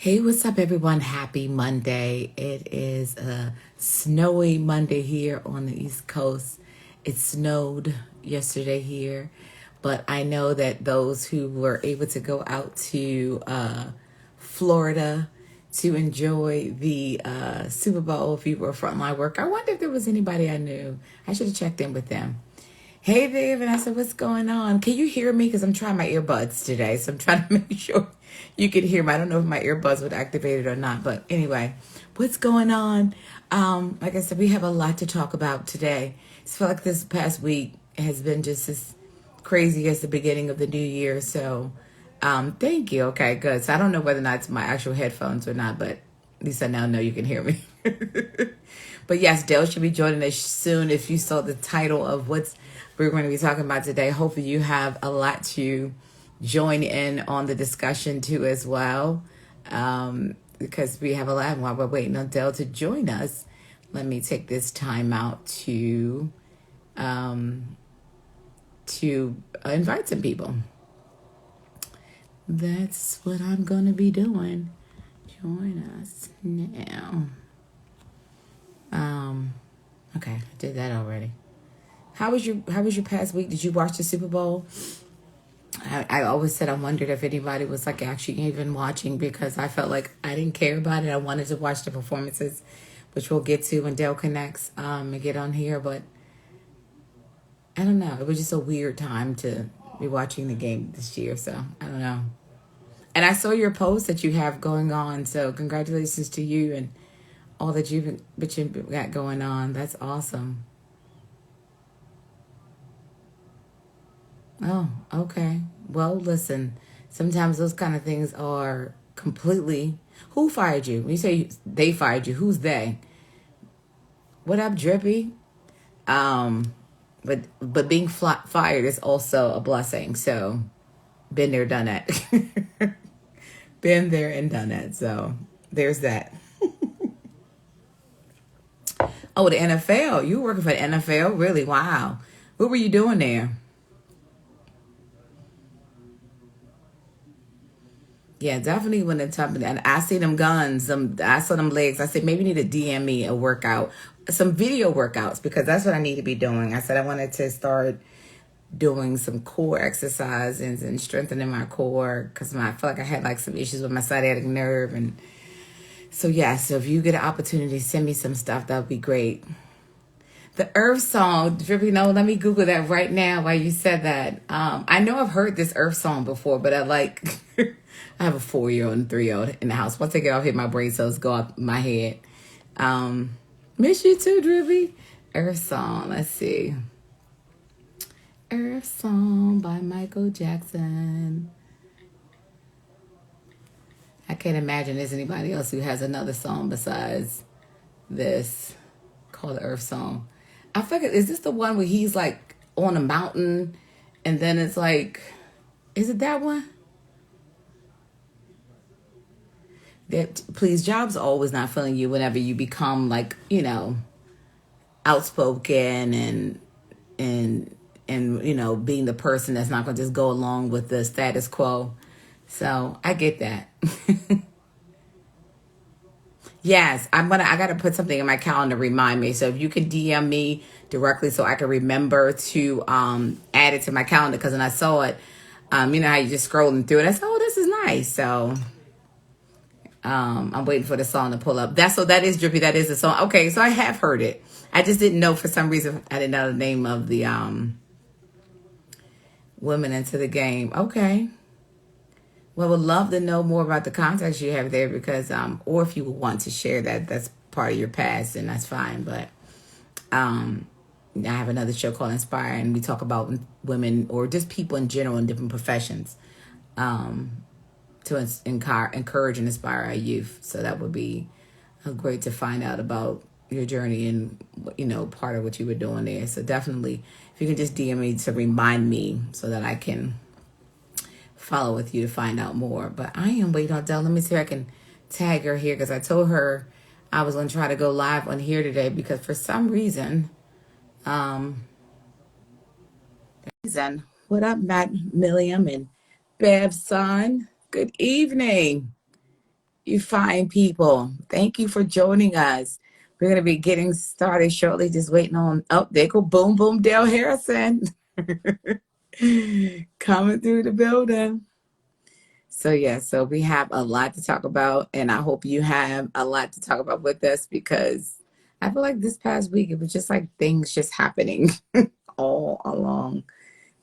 Hey, what's up, everyone? Happy Monday. It is a snowy Monday here on the East Coast. It snowed yesterday here, but I know that those who were able to go out to Florida to enjoy the Super Bowl, if you were frontline work, I wonder if there was anybody I knew. I should have checked in with them. Hey there, Vanessa, what's going on? Can you hear me? Because I'm trying my earbuds today, so I'm trying to make sure you can hear me. I don't know if my earbuds would activate it or not, but anyway, what's going on? Like I said, we have a lot to talk about today. I feel like this past week has been just as crazy as the beginning of the new year. So, thank you. Okay, good. So I don't know whether or not it's my actual headphones or not, but at least I now know you can hear me. But yes, Dale should be joining us soon. If you saw the title of what we're going to be talking about today, hopefully you have a lot to join in on the discussion too as well. Because we have a lot while we're waiting on Dale to join us. Let me take this time out to invite some people. That's what I'm going to be doing. Join us now. Okay, I did that already. How was your past week? Did you watch the Super Bowl? I always said I wondered if anybody was like actually even watching, because I felt like I didn't care about it. I wanted to watch the performances, which we'll get to when Dale connects and get on here. But I don't know. It was just a weird time to be watching the game this year. So I don't know. And I saw your post that you have going on. So congratulations to you and all that you've got going on. That's awesome. Oh, okay. Well, listen, sometimes those kind of things are completely. Who fired you? When you say they fired you, who's they? What up, Drippy? But being fired is also a blessing. So, been there, done that. Been there and done that. So, there's that. Oh, the NFL. You were working for the NFL? Really? Wow. What were you doing there? Yeah, definitely when it's up. And I see them guns, I saw them legs. I said, maybe you need to DM me a workout, some video workouts, because that's what I need to be doing. I said I wanted to start doing some core exercises and strengthening my core, because I feel like I had like some issues with my sciatic nerve. And so, yeah, so if you get an opportunity, send me some stuff. That would be great. The Earth song, Drippy, no, let me Google that right now while you said that. I know I've heard this Earth song before, but I like, I have a 4-year-old and 3-year-old in the house. Once I get off, hit my brain cells go up my head. Miss you too, Drippy. Earth song, let's see. Earth song by Michael Jackson. I can't imagine there's anybody else who has another song besides this called the Earth song. I figured, is this the one where he's like on a mountain and then it's like, is it that one? That please, jobs are always not feeling you whenever you become like, outspoken and being the person that's not going to just go along with the status quo. So I get that. Yes, I gotta put something in my calendar to remind me. So if you can DM me directly so I can remember to add it to my calendar, because when I saw it, you know how you just scrolling through it, I said, oh, this is nice. So I'm waiting for the song to pull up. That is Drippy, that is the song. Okay, so I have heard it. I just didn't know, for some reason I didn't know the name of the Women Into the Game. Okay. Well, would love to know more about the contacts you have there, because, or if you want to share that's part of your past, and that's fine. But I have another show called Inspire, and we talk about women or just people in general in different professions to encourage and inspire our youth. So that would be great to find out about your journey and, part of what you were doing there. So definitely, if you can just DM me to remind me so that I can follow with you to find out more. But I am waiting on Dell. Let me see if I can tag her here, because I told her I was going to try to go live on here today, because for some reason, what up, Matt, Milliam, and Bev's son? Good evening. You fine people. Thank you for joining us. We're going to be getting started shortly. Just waiting on. Oh, there go Boom Boom Del Harrison coming through the building. So yeah, so we have a lot to talk about, and I hope you have a lot to talk about with us because I feel like this past week it was just like things just happening all along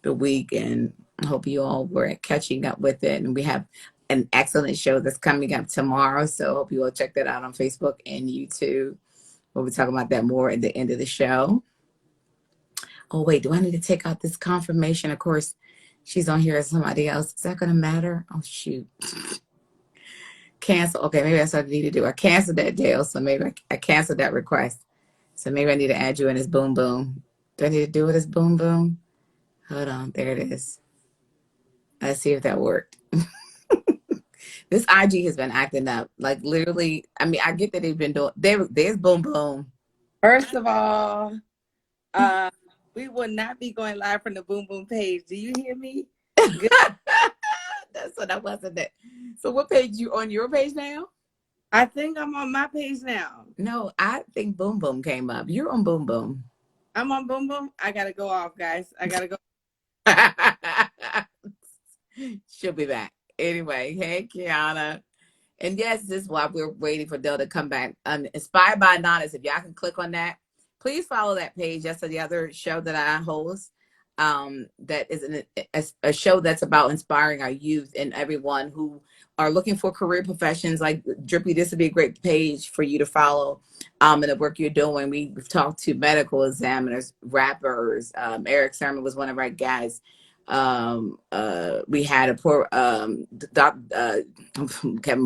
the week, and I hope you all were catching up with it. And we have an excellent show that's coming up tomorrow, so I hope you all check that out on Facebook and YouTube. We'll be talking about that more at the end of the show. Oh wait, do I need to take out this confirmation? Of course, she's on here as somebody else. Is that going to matter? Oh shoot. Cancel. Okay, maybe that's what I need to do. I canceled that deal, so maybe I canceled that request. So maybe I need to add you in as Boom Boom. Do I need to do it as Boom Boom? Hold on, there it is. Let's see if that worked. This IG has been acting up. Like literally, I mean, I get that they've been doing there's Boom Boom. First of all, we will not be going live from the Boom Boom page. Do you hear me? Good. So that wasn't it. So what page you on your page now? I think I'm on my page now. No, I think Boom Boom came up. You're on Boom Boom. I'm on Boom Boom. I gotta go off, guys. I gotta go. She'll be back. Anyway, hey Kiana. And yes, this is why we're waiting for Del to come back. Inspired by Anonymous. If y'all can click on that, please follow that page. That's the other show that I host. That is a show that's about inspiring our youth and everyone who are looking for career professions like Drippy. This would be a great page for you to follow in the work you're doing. We've talked to medical examiners, rappers. Eric Sermon was one of our guys. We had a poor Kevin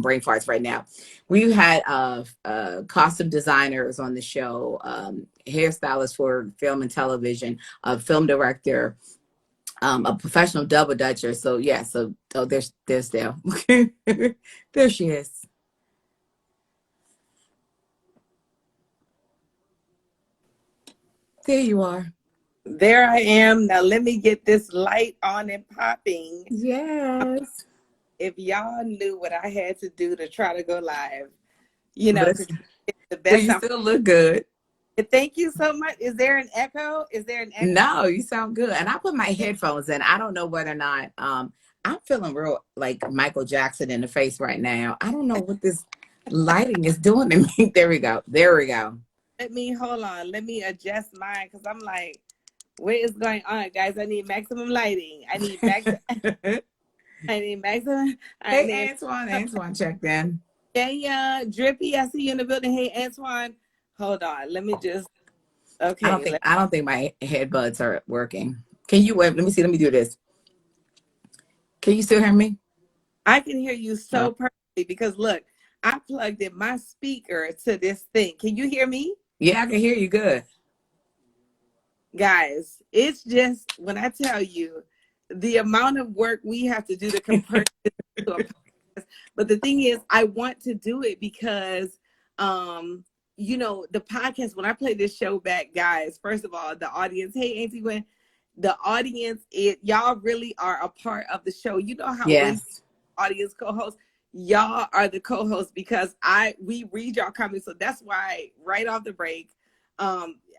brain farts right now. We had costume designers on the show, hairstylists for film and television, a film director, a professional double dutcher. So yeah, there's Dale. There she is. There you are. There I am. Now let me get this light on and popping. Yes. If y'all knew what I had to do to try to go live, you know, to get the best. Well, you still look good. Thank you so much. Is there an echo? No, you sound good. And I put my headphones in. I don't know whether or not I'm feeling real like Michael Jackson in the face right now. I don't know what this lighting is doing to me. There we go. Hold on. Let me adjust mine because I'm like, what is going on, guys? I need maximum lighting. I need maximum. Hey, Antoine checked in. Yeah, Drippy, I see you in the building. Hey, Antoine. Hold on. Let me just. Okay. I don't think my headbuds are working. Can you wait? Let me see. Let me do this. Can you still hear me? I can hear you so perfectly because look, I plugged in my speaker to this thing. Can you hear me? Yeah, I can hear you good. Guys, it's just when I tell you the amount of work we have to do to compare this to a podcast. But the thing is, I want to do it because, you know, the podcast, when I play this show back, guys, first of all, the audience, hey, Auntie Gwen, the audience, y'all really are a part of the show. You know how yes. Audience co-hosts, y'all are the co-hosts because we read y'all comments. So that's why right off the break,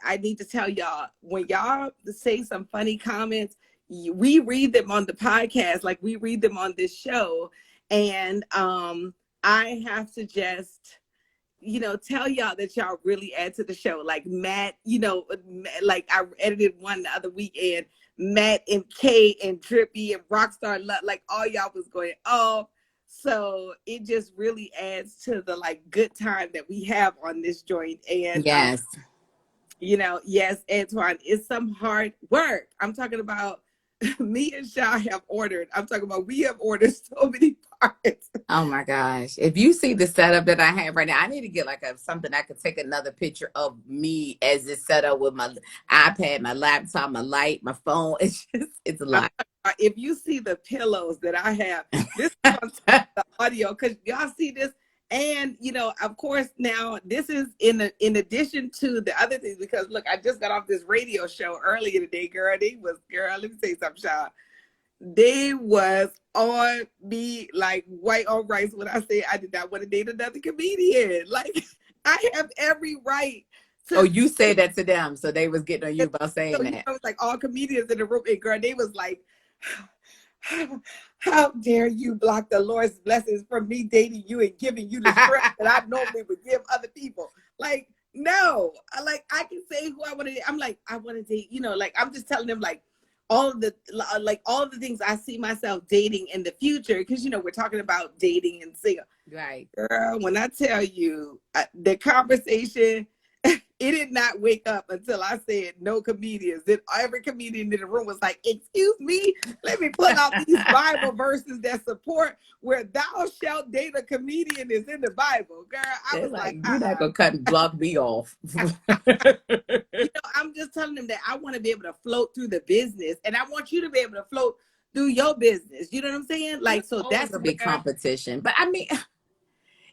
I need to tell y'all, when y'all say some funny comments, we read them on the podcast, like we read them on this show. And I have to just, you know, tell y'all that y'all really add to the show. Like Matt, you know, like I edited one the other weekend, Matt and Kay and Drippy and Rockstar, like all y'all was going, oh. So it just really adds to the like good time that we have on this joint. And yes. You know, yes, Antoine, it's some hard work. I'm talking about me and Sha have ordered. I'm talking about we have ordered so many parts. Oh my gosh. If you see the setup that I have right now, I need to get like something I could take another picture of me as it's set up with my iPad, my laptop, my light, my phone. It's a lot. If you see the pillows that I have, this is on the audio because y'all see this. And, you know, of course, now this is in addition to the other things, because look, I just got off this radio show earlier today, girl. Let me say something, Sha. they was on me like white on rice when I said I did not want to date another comedian. Like, I have every right Oh, to you say said that to them, so they was getting on you it. about saying So, that. it's like all comedians in the room, and girl, they was like, how dare you block the Lord's blessings from me dating you and giving you the strength that I normally would give other people? Like, no, I can say who I want to date. I'm like, I want to date, like I'm just telling them like all of the things I see myself dating in the future. Because we're talking about dating and single. Right. Girl, when I tell you the conversation, it did not wake up until I said no comedians. Then every comedian in the room was like, excuse me, let me pull out these Bible verses that support where thou shalt date a comedian is in the Bible. Girl, I They're was like, like, you're not gonna cut and block me off. I'm just telling them that I want to be able to float through the business, and I want you to be able to float through your business. You know what I'm saying? Like, so that's gonna be where competition. But I mean,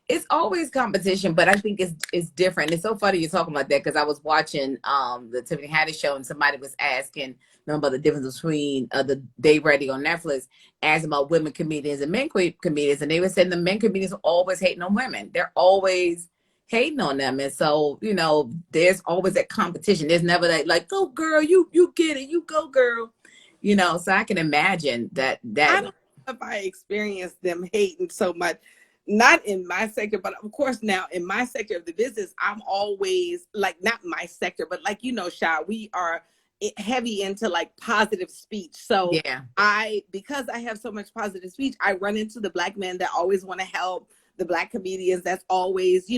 it's always competition, but I think it's different. It's so funny you're talking about that because I was watching the Tiffany Haddish show and somebody was asking them about the difference between the Day Ready on Netflix, asking about women comedians and men comedians, and they were saying the men comedians are always hating on women. They're always hating on them, and so there's always that competition. There's never that like, go girl, you get it, you go girl, So I can imagine that. I don't know if I experienced them hating so much. Not in my sector, but of course now in my sector of the business, I'm always like, not my sector, but like, Sha, we are heavy into like positive speech. So Yeah. because I have so much positive speech, I run into the Black men that always want to help, the Black comedians that's always,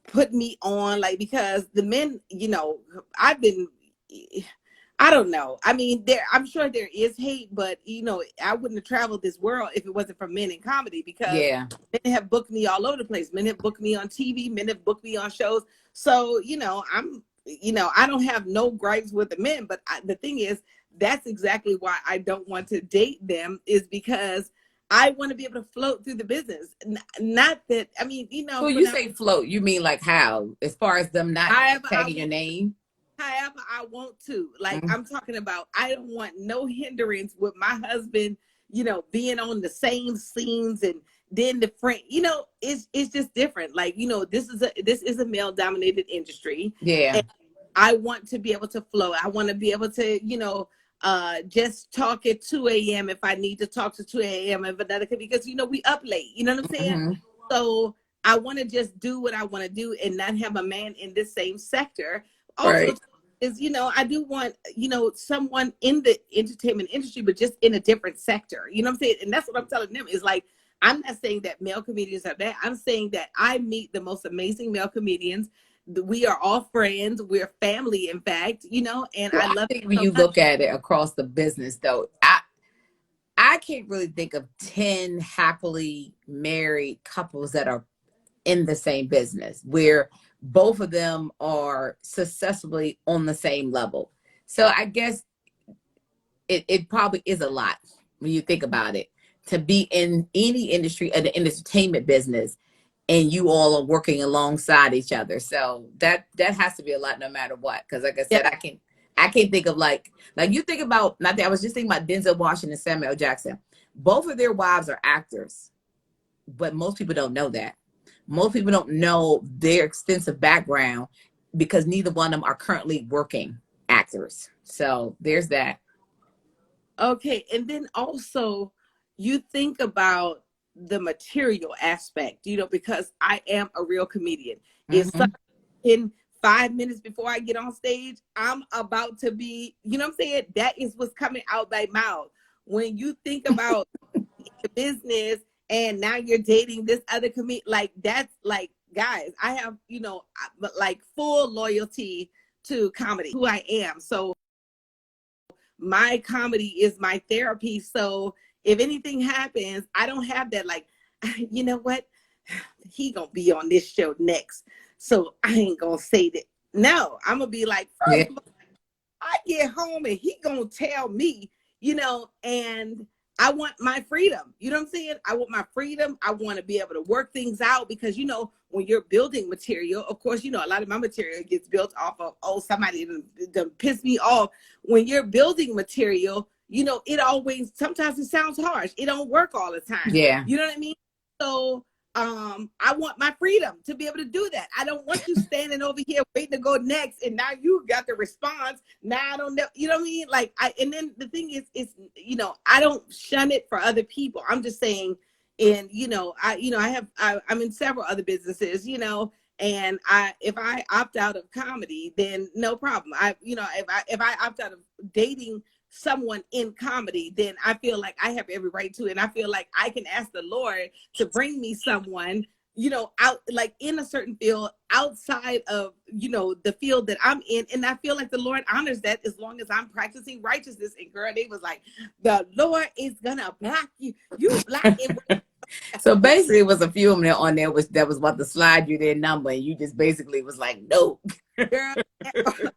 put me on, like, because the men, I've been, I don't know. I mean, I'm sure there is hate, but I wouldn't have traveled this world if it wasn't for men in comedy, because Yeah. men have booked me all over the place. Men have booked me on TV, men have booked me on shows. So, I don't have no gripes with the men, but the thing is, that's exactly why I don't want to date them, is because I want to be able to float through the business. Not that, I mean, So you say float, you mean like how? As far as them not tagging your name? However I want to. Like, I'm talking about, I don't want no hindrance with my husband, being on the same scenes, and then the friend, it's just different. Like, this is a male dominated industry. Yeah. And I want to be able to flow. I want to be able to, just talk at 2 a.m. if I need to talk to 2 a.m. if another could, because we up late. You know what I'm saying? So I want to just do what I want to do and not have a man in the same sector. Also, Right. is I do want someone in the entertainment industry, but just in a different sector. You know what I'm saying? And that's what I'm telling them, is like, I'm not saying that male comedians are bad. I'm saying that I meet the most amazing male comedians. We are all friends. We're family, in fact. And Well, I I love think it when so you much. look at it across the business, though, I can't really think of 10 happily married couples that are in the same business where both of them are successfully on the same level. So I guess it probably is a lot when you think about it, to be in any industry of the entertainment business and you all are working alongside each other. So that has to be a lot no matter what. Because like I Yeah. said, I can't think of like you think about, not that, I was just thinking about Denzel Washington and Samuel Jackson. Both of their wives are actors, but most people don't know that. Most people don't know their extensive background because neither one of them are currently working actors. So there's that. Okay. And then also, you think about the material aspect, because I am a real comedian. If Mm-hmm. in 5 minutes before I get on stage, I'm about to be, you know what I'm saying? That is what's coming out by mouth. When you think about the business and now you're dating this other comedian, like, that's like, guys, I have, like, full loyalty to comedy, who I am. So my comedy is my therapy. So if anything happens, I don't have that, like, you know what? He gonna be on this show next, so I ain't gonna say that. No, I'm gonna be like, first Yeah. of all, I get home and he gonna tell me, and I want my freedom. You know what I'm saying? I want my freedom. I want to be able to work things out, because when you're building material, of course, a lot of my material gets built off of, oh, somebody done pissed me off. When you're building material, you know, it always, sometimes it sounds harsh. It don't work all the time. Yeah. You know what I mean? So I want my freedom to be able to do that. I don't want you standing over here waiting to go next, and now you got the response. Now I don't know, you know what I mean? Like and then the thing is, you know, I don't shun it for other people. I'm just saying, and you know, I'm in several other businesses, you know, and if I opt out of comedy, then no problem. If I opt out of dating someone in comedy, then I feel like I have every right to, and I feel like I can ask the Lord to bring me someone, you know, out like in a certain field outside of, you know, the field that I'm in. And I feel like the Lord honors that as long as I'm practicing righteousness. And girl, they was like, the Lord is gonna block you. You block it. So basically, it was a few of them on there that was about to slide you their number, and you just basically was like, no. Girl,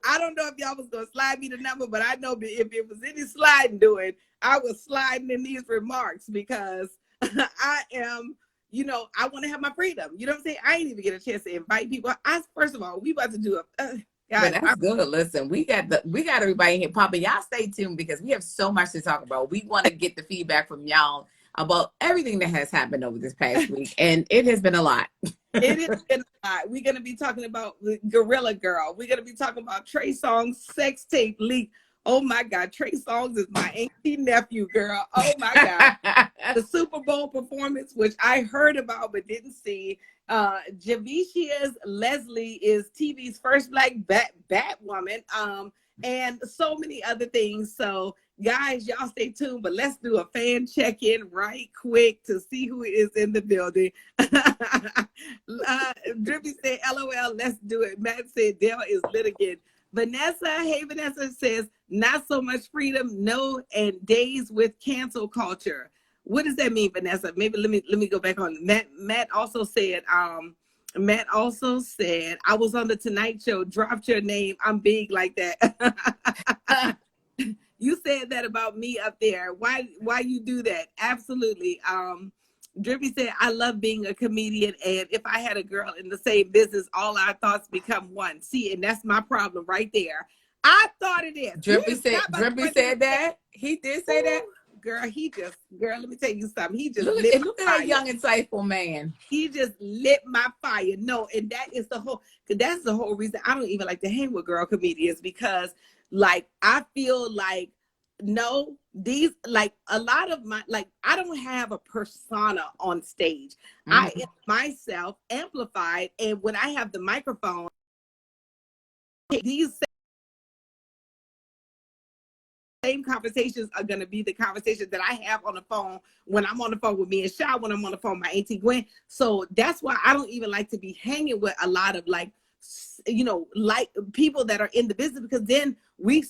I don't know if y'all was gonna slide me the number, but I know if it was any sliding doing, I was sliding in these remarks because I am, you know, I want to have my freedom. You know what I'm saying? I ain't even get a chance to invite people. First of all, we about to do But that's good. Listen, we got everybody in here popping. Y'all stay tuned because we have so much to talk about. We want to get the feedback from y'all about everything that has happened over this past week, and it has been a lot. It has been a lot. We're gonna be talking about Gorilla Girl. We're gonna be talking about Trey Songz sex tape leak. Oh my God, Trey Songz is my auntie nephew, girl. Oh my God. The Super Bowl performance, which I heard about but didn't see. Javishia's Leslie is TV's first black Batwoman. And so many other things. So guys, y'all stay tuned, but let's do a fan check-in right quick to see who is in the building. Drippy said, LOL, let's do it. Matt said, Dale is lit again. Vanessa, hey Vanessa, says, not so much freedom, no, and days with cancel culture. What does that mean, Vanessa? Maybe let me go back on. Matt also said, I was on the Tonight Show, dropped your name. I'm big like that. You said that about me up there. Why you do that? Absolutely. Drippy said, I love being a comedian, and if I had a girl in the same business, all our thoughts become one. See, and that's my problem right there. I thought it is. Drippy said that. He did say that. Girl, let me tell you something. He just look at that young, insightful man. He just lit my fire. No, and that's the whole reason I don't even like to hang with girl comedians, because like I feel like no, these like a lot of my like I don't have a persona on stage. I am myself amplified, and when I have the microphone, these same conversations are going to be the conversations that I have on the phone when I'm on the phone with me and Sha, when I'm on the phone with my auntie Gwen. So that's why I don't even like to be hanging with a lot of like, you know, like people that are in the business, because then we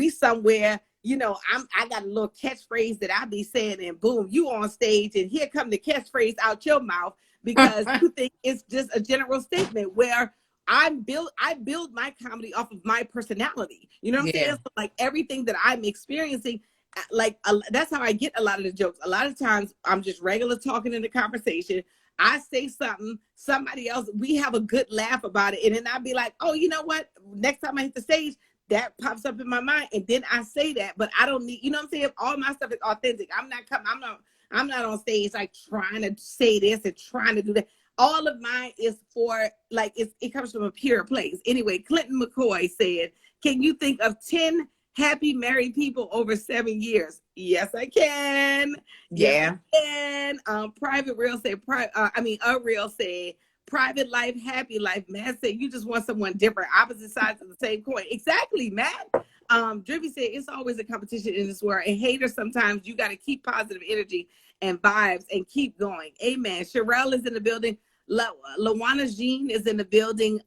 somewhere, you know, I got a little catchphrase that I be saying, and boom, you on stage, and here come the catchphrase out your mouth because you think it's just a general statement, where I build my comedy off of my personality. You know what I'm saying? So like everything that I'm experiencing, like that's how I get a lot of the jokes. A lot of times I'm just regular talking in the conversation. I say something, somebody else, we have a good laugh about it. And then I'll be like, oh, you know what? Next time I hit the stage, that pops up in my mind. And then I say that, but I don't need, you know what I'm saying? All my stuff is authentic. I'm not on stage like trying to say this and trying to do that. All of mine is for like, it comes from a pure place. Anyway, Clinton McCoy said, can you think of 10 happy married people over 7 years? Yes, I can. Yeah. Yes, I can. Private Real said, a Real said, private life, happy life. Matt said, you just want someone different, opposite sides of the same coin. Exactly, Matt. Drippy said, it's always a competition in this world, and haters, sometimes you got to keep positive energy and vibes and keep going. Amen. Sherelle is in the building. Lawana Jean is in the building.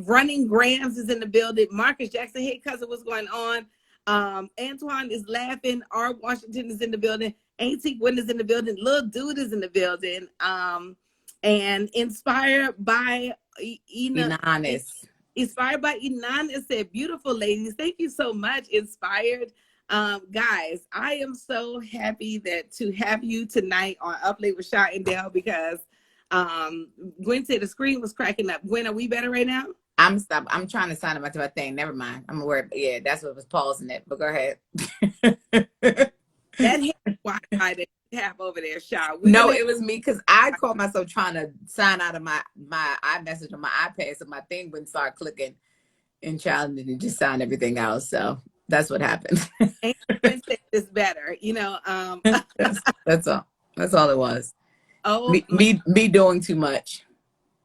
Running Grams is in the building. Marcus Jackson, hey cousin, what's going on? Antoine is laughing. R. Washington is in the building. Auntie Gwen is in the building. Little Dude is in the building. And inspired by Inanis. Inspired by Inanis said, beautiful ladies. Thank you so much. Inspired. Guys, I am so happy to have you tonight on Up Late with Sha and Dale, because Gwen said the screen was cracking up. Gwen, are we better right now? I'm trying to sign up to my thing. Never mind. I'm aware. Yeah, that's what was pausing it. But go ahead. That Wi-Fi that you have over there, Sha. No, it was me because I caught myself trying to sign out of my iMessage on my iPad, so my thing wouldn't start clicking and challenging and just sign everything out. So that's what happened. And this better, you know. That's all. That's all it was. Oh, Me doing too much.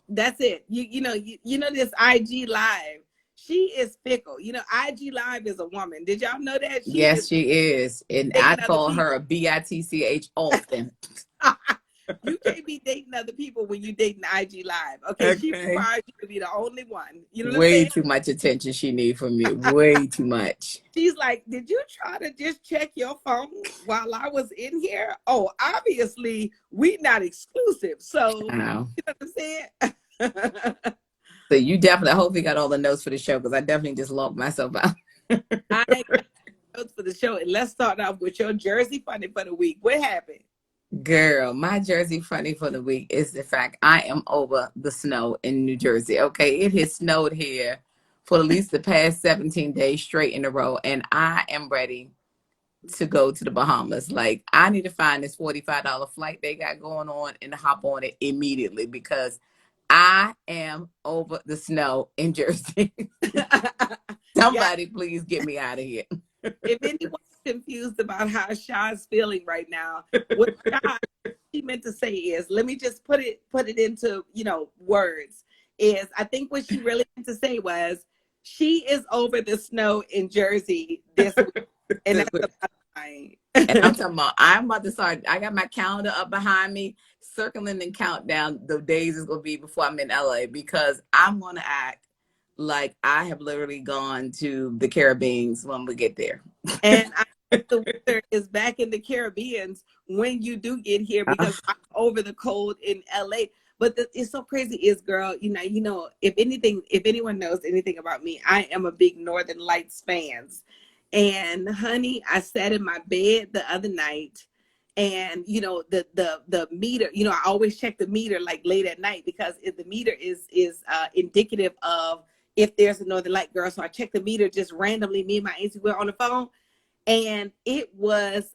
that's it. You know this IG live. She is fickle. You know, IG live is a woman. Did y'all know that? Yes, she is, and I call her a bitch often. You can't be dating other people when you dating IG live. Okay, she requires you to be the only one. You know what I'm saying? Way too much attention she needs from you. Way too much. She's like, did you try to just check your phone while I was in here? Oh, obviously we not exclusive. So you know what I'm saying? So you definitely, I hope you got all the notes for the show, because I definitely just logged myself out. I got notes for the show, and let's start off with your Jersey funny for the week. What happened? Girl, my Jersey funny for the week is the fact I am over the snow in New Jersey. Okay, it has snowed here for at least the past 17 days straight in a row, and I am ready to go to the Bahamas. Like, I need to find this $45 flight they got going on and hop on it immediately, because I am over the snow in Jersey. Somebody please get me out of here. If anyone's confused about how Sha's feeling right now, what she meant to say is, let me just put it into, you know, words, is I think what she really meant to say was, she is over the snow in Jersey this week. And that's about fine. And I'm talking about, I'm about to start, I got my calendar up behind me, circling and count down the days it's going to be before I'm in LA, because I'm going to act like I have literally gone to the Caribbean when we get there. And I think the winter is back in the Caribbean when you do get here, because I'm over the cold in LA. But it's so crazy is, girl, you know, if anyone knows anything about me, I am a big Northern Lights fans. And honey, I sat in my bed the other night, and you know, the meter, you know, I always check the meter like late at night, because if the meter is indicative of if there's a northern light, girl. So I checked the meter just randomly, me and my auntie were on the phone, and it was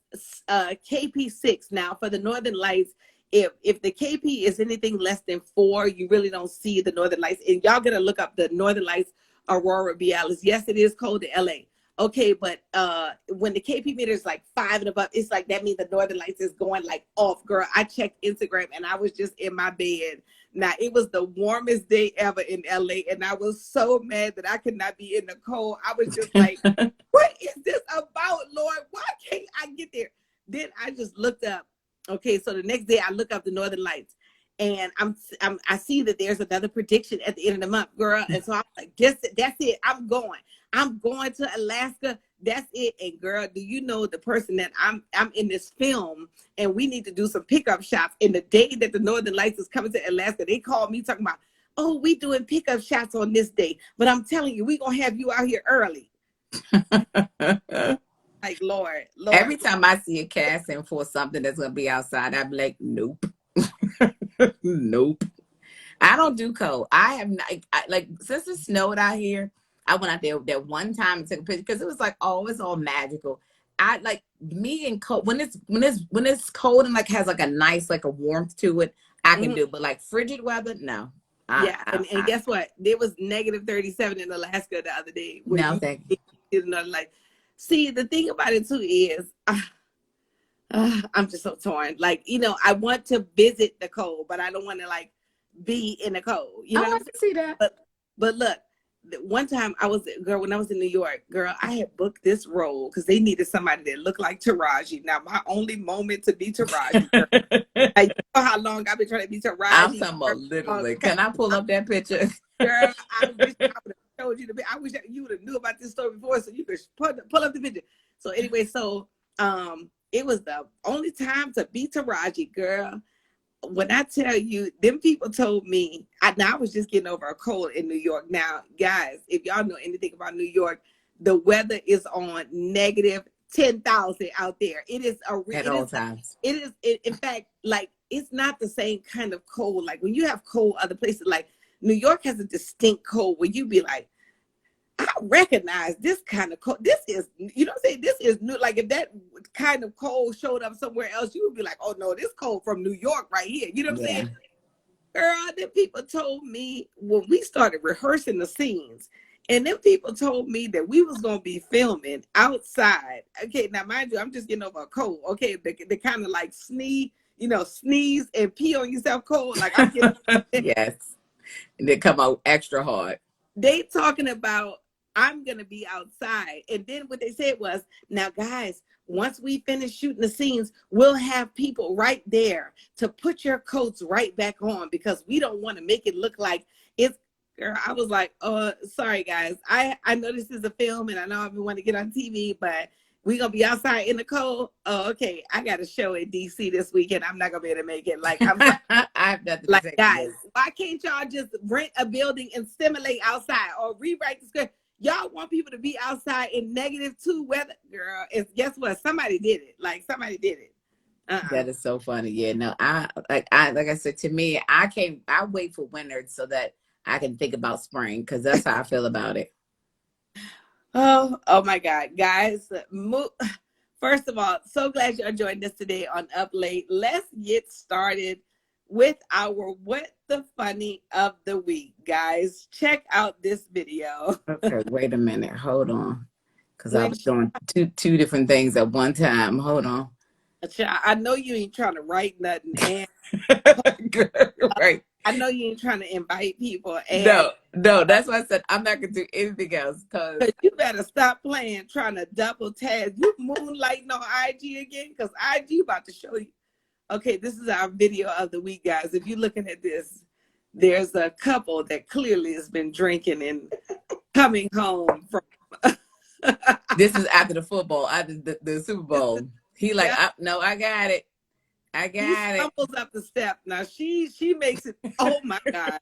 KP6. Now for the northern lights, if the KP is anything less than 4, you really don't see the northern lights. And y'all gotta look up the northern lights aurora borealis. Yes, it is cold in LA. Okay, but when the KP meter is like 5 and above, it's like that means the northern lights is going like off, girl. I checked Instagram and I was just in my bed. Now, it was the warmest day ever in LA, and I was so mad that I could not be in the cold. I was just like, what is this about, Lord? Why can't I get there? Then I just looked up. Okay, so the next day I look up the northern lights, and I see that there's another prediction at the end of the month, girl. And so I'm like, that's it. I'm going to Alaska. That's it. And girl, do you know the person that I'm in this film, and we need to do some pickup shots. And the day that the Northern Lights is coming to Alaska, they called me talking about, oh, we doing pickup shots on this day. But I'm telling you, we gonna have you out here early. Like, Lord. Every time I see a casting for something that's gonna be outside, I'm like, nope. Nope. I don't do cold. I have not, like, since it snowed out here, I went out there that one time and took a picture, because it was like, oh, it's all magical. I like me and cold when it's cold and like has like a nice, like a warmth to it, I can do. But like frigid weather, no. And guess what? There was negative 37 in Alaska the other day. No, thank you. Like, see, the thing about it too is, I'm just so torn. Like, you know, I want to visit the cold, but I don't want to like be in the cold. You know, I can see that. But look. One time when I was in New York, girl, I had booked this role because they needed somebody that looked like Taraji. Now, my only moment to be Taraji, girl, like, you know how long I've been trying to be Taraji. I'm talking about literally. Can I pull up that picture? Girl, I wish I would have showed you I wish you would have knew about this story before, so you could pull up the picture. So anyway, it was the only time to be Taraji, girl. When I tell you, them people told me, I was just getting over a cold in New York. Now, guys, if y'all know anything about New York, the weather is on negative 10,000 out there. It is at all times. It is, in fact, like, it's not the same kind of cold. Like when you have cold other places, like New York has a distinct cold where you be like, I recognize this kind of cold. This is, you know what I'm saying? This is new. Like if that kind of cold showed up somewhere else, you would be like, oh no, this cold from New York right here. You know what I'm saying? Girl, then people told me when we started rehearsing the scenes, and then people told me that we was going to be filming outside. Okay, now mind you, I'm just getting over a cold. Okay, the kind of like sneeze, sneeze and pee on yourself cold. Like I'm getting yes. And they come out extra hard. They talking about I'm going to be outside. And then what they said was, now guys, once we finish shooting the scenes, we'll have people right there to put your coats right back on because we don't want to make it look like it's, girl, I was like, oh, sorry guys. I know this is a film and I know I want to get on TV, but we're going to be outside in the cold. Oh, okay. I got a show in DC this weekend. I'm not going to be able to make it. Like, I'm I have nothing like, to say guys, why can't y'all just rent a building and simulate outside or rewrite the script? Y'all want people to be outside in -2 weather, girl. It's guess what? Somebody did it. Like somebody did it. That is so funny. Yeah, no, like I said, to me, I wait for winter so that I can think about spring because that's how I feel about it. Oh my God, guys! First of all, so glad y'all joined us today on Up Late. Let's get started with our What the Funny of the Week, guys. Check out this video. Okay, wait a minute. Hold on. Because I was doing two different things at one time. Hold on. I know you ain't trying to write nothing. And right. I know you ain't trying to invite people. And no, that's why I said I'm not going to do anything else. Because you better stop playing, trying to double tag. You moonlighting on IG again? Because IG about to show you. Okay, this is our video of the week, guys. If you're looking at this, there's a couple that clearly has been drinking and coming home from. This is after the football, after the Super Bowl. He like, no, I got it. I got it. He stumbles up the step. Now she makes it. Oh my God!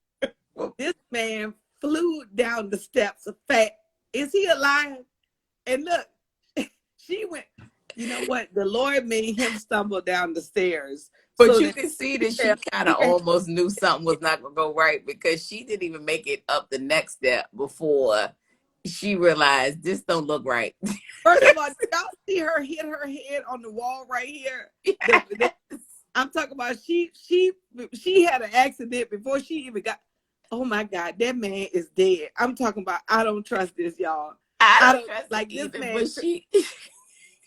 This man flew down the steps of fat. Is he alive? And look, she went. You know what? The Lord made him stumble down the stairs. But so you can see that she kind of almost knew something was not going to go right because she didn't even make it up the next step before she realized this don't look right. First of all, did y'all see her hit her head on the wall right here? Yes. I'm talking about she had an accident before she even got. Oh my God, that man is dead. I'm talking about. I don't trust this, y'all. I don't trust like this man.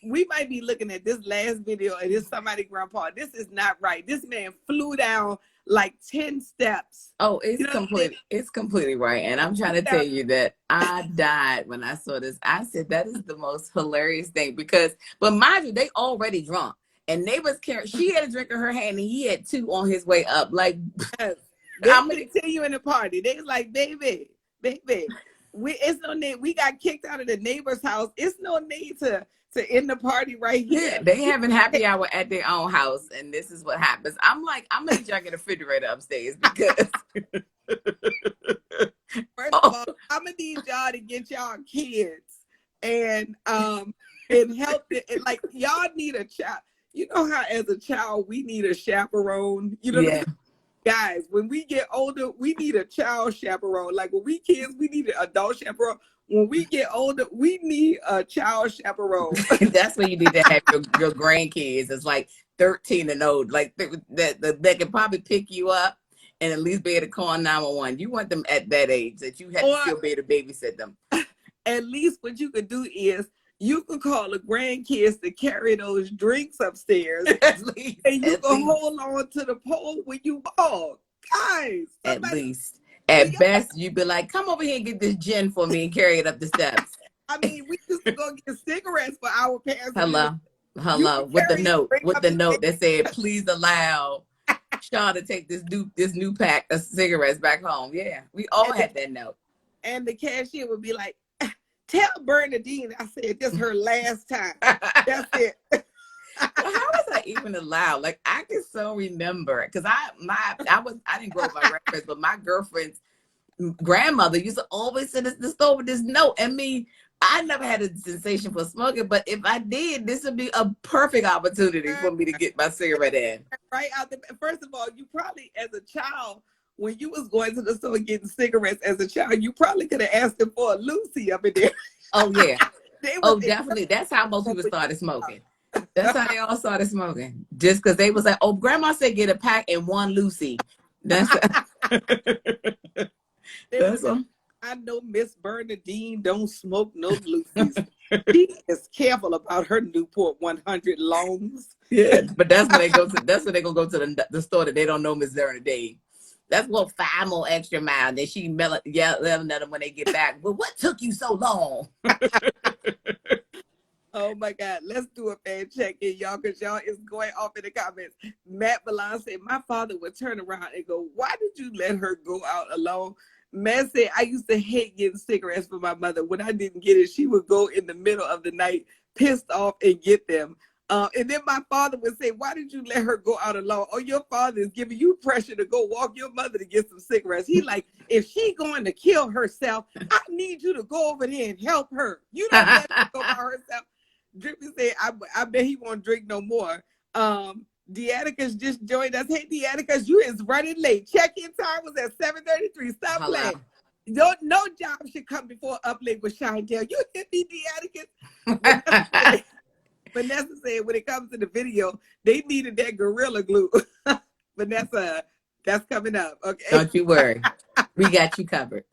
We might be looking at this last video and it's somebody grandpa. This is not right. This man flew down like 10 steps. Oh, it's completely right. And I'm trying to tell you that I died when I saw this. I said that is the most hilarious thing but mind you, they already drunk. And neighbors carrying, she had a drink in her hand and he had 2 on his way up. Like I'm gonna tell you in the party. They was like, baby, it's no need. We got kicked out of the neighbor's house. It's no need to end the party right here. Yeah, they having happy hour at their own house, and this is what happens. I'm like, I'm gonna need y'all get a refrigerator upstairs because first of all, I'm gonna need y'all to get y'all kids and help it. Like y'all need a child. You know how as a child we need a chaperone. You know, what I mean? Guys, when we get older, we need a child chaperone. Like when we kids, we need an adult chaperone. When we get older, we need a child chaperone. That's when you need to have your grandkids. It's like 13 and old. Like they can probably pick you up and at least be able to call 911. You want them at that age that you have to still be able to babysit them. At least what you could do is you can call the grandkids to carry those drinks upstairs. And you can hold on to the pole when you walk. Guys. At least. At best, you'd be like, come over here and get this gin for me and carry it up the steps. I mean, we used to go get cigarettes for our parents. Hello. With the note that said, please allow Sha to take this new pack of cigarettes back home. Yeah, we all had that note. And the cashier would be like, tell Bernadine I said this her last time. That's it. Well, how was I even allowed? Like I can so remember because I didn't grow up with my grandparents, but my girlfriend's grandmother used to always send us the store with this note. And I never had a sensation for smoking, but if I did, this would be a perfect opportunity for me to get my cigarette in. Right out the first of all, you probably as a child when you was going to the store getting cigarettes as a child, you probably could have asked them for a Lucy up in there. Oh yeah. They was Oh, definitely. That's how most people started smoking. That's how they all started smoking. Just because they was like, oh, grandma said get a pack and one Lucy. That's that's all. I know Miss Bernadine don't smoke no Lucy's. She is careful about her Newport 100 longs. Yeah, but that's when they go to. That's when they gonna go to the store that they don't know Miss Bernadine. That's what 5 more extra miles. Then she yelling at them when they get back. Well, what took you so long? Oh my God, let's do a fan check in, y'all, because y'all is going off in the comments. Matt Milan said, my father would turn around and go, why did you let her go out alone? Matt said, I used to hate getting cigarettes for my mother. When I didn't get it, she would go in the middle of the night, pissed off, and get them. And then my father would say, why did you let her go out alone? Oh, your father is giving you pressure to go walk your mother to get some cigarettes. He like, if she going to kill herself, I need you to go over there and help her. You don't let her go by herself. Drippy said, I bet he won't drink no more. Deatica's just joined us. Hey, Deatica, you is running late. Check-in time was at 7:33. Stop playing. No job should come before Uplink with Sha Hayes Del. You hit me, Deatica. Vanessa said when it comes to the video, they needed that Gorilla Glue. Vanessa, that's coming up. Okay. Don't you worry. We got you covered.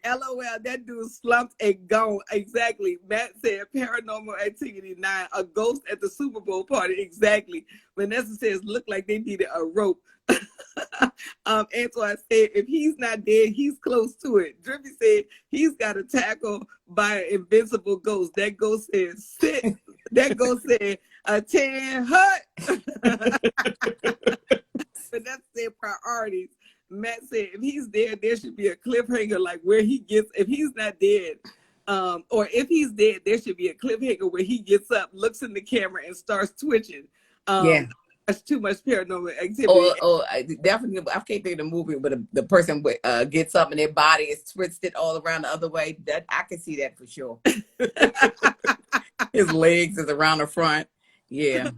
LOL, that dude slumped and gone. Exactly. Matt said Paranormal Activity 9, a ghost at the Super Bowl party. Exactly. Vanessa says look like they needed a rope. Antoine said if he's not dead, he's close to it. Drippy said he's got a tackle by an invincible ghost. That ghost said sit. That ghost said a 10 hut. Vanessa said priorities. Matt said if he's dead, there should be a cliffhanger like where he gets, if he's not dead, or if he's dead, there should be a cliffhanger where he gets up, looks in the camera, and starts twitching. Yeah. That's too much paranormal activity. Definitely, I can't think of the movie where the person gets up and their body is twisted all around the other way. That I can see that for sure. His legs is around the front. Yeah.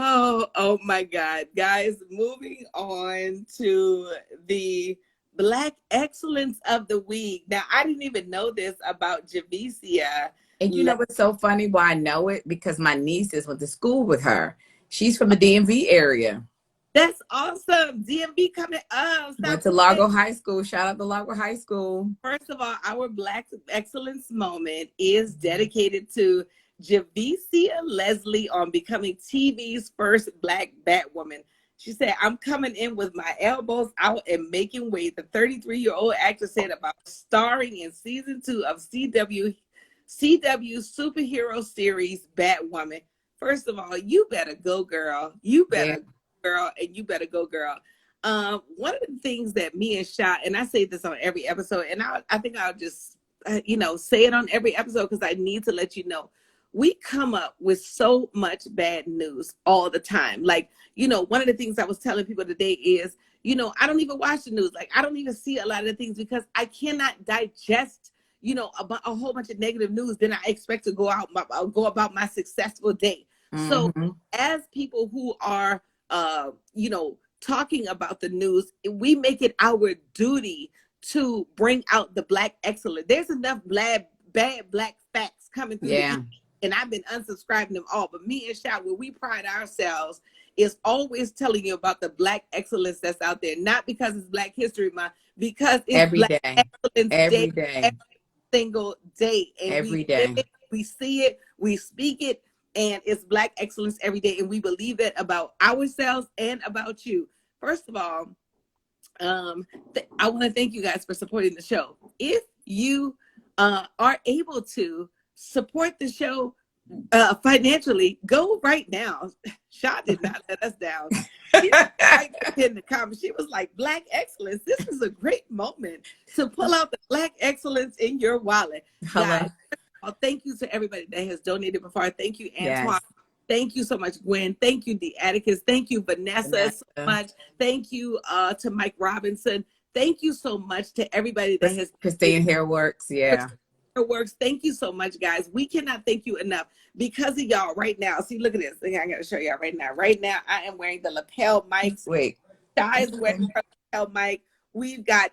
Oh my God. Guys, moving on to the Black Excellence of the Week. Now, I didn't even know this about Javicia. And you know what's so funny? Why I know it? Because my nieces went to school with her. She's from the DMV area. That's awesome. DMV coming up. Went to Largo High School. Shout out to Largo High School. First of all, our Black Excellence moment is dedicated to Javicia Leslie on becoming TV's first Black Batwoman. She said, I'm coming in with my elbows out and making way. The 33-year-old actress said about starring in season 2 of CW superhero series Batwoman. First of all, you better go, girl. You better go, girl, and you better go, girl. One of the things that me and Sha, and I say this on every episode, and I think I'll just, say it on every episode because I need to let you know. We come up with so much bad news all the time. Like, one of the things I was telling people today is, I don't even watch the news. Like, I don't even see a lot of the things because I cannot digest, about a whole bunch of negative news. Then I expect to go about my successful day. Mm-hmm. So as people who are, talking about the news, we make it our duty to bring out the Black excellence. There's enough bad Black facts coming through. Yeah. And I've been unsubscribing them all. But me and Sha, where we pride ourselves is always telling you about the Black excellence that's out there. Not because it's Black History Month, because it's every Black day. Excellence Every Day. day. Every single day. And every day. We see it, we speak it, and it's Black excellence every day. And we believe that about ourselves and about you. First of all, I want to thank you guys for supporting the show. If you are able to support the show financially, go right now. Sha did not let us down. She was right in the comments. She was like, Black excellence. This is a great moment to pull out the Black excellence in your wallet. Guys, thank you to everybody that has donated before. Thank you, Antoine. Yes. Thank you so much, Gwen. Thank you, Deaticus. Thank you, Vanessa, so much. Thank you to Mike Robinson. Thank you so much to everybody that has Christine Hairworks. Yeah. Works. Thank you so much, guys. We cannot thank you enough because of y'all right now. See, look at this thing. I got to show y'all right now. Right now, I am wearing the lapel mics. Wait. Shy's wearing her lapel mic. We've got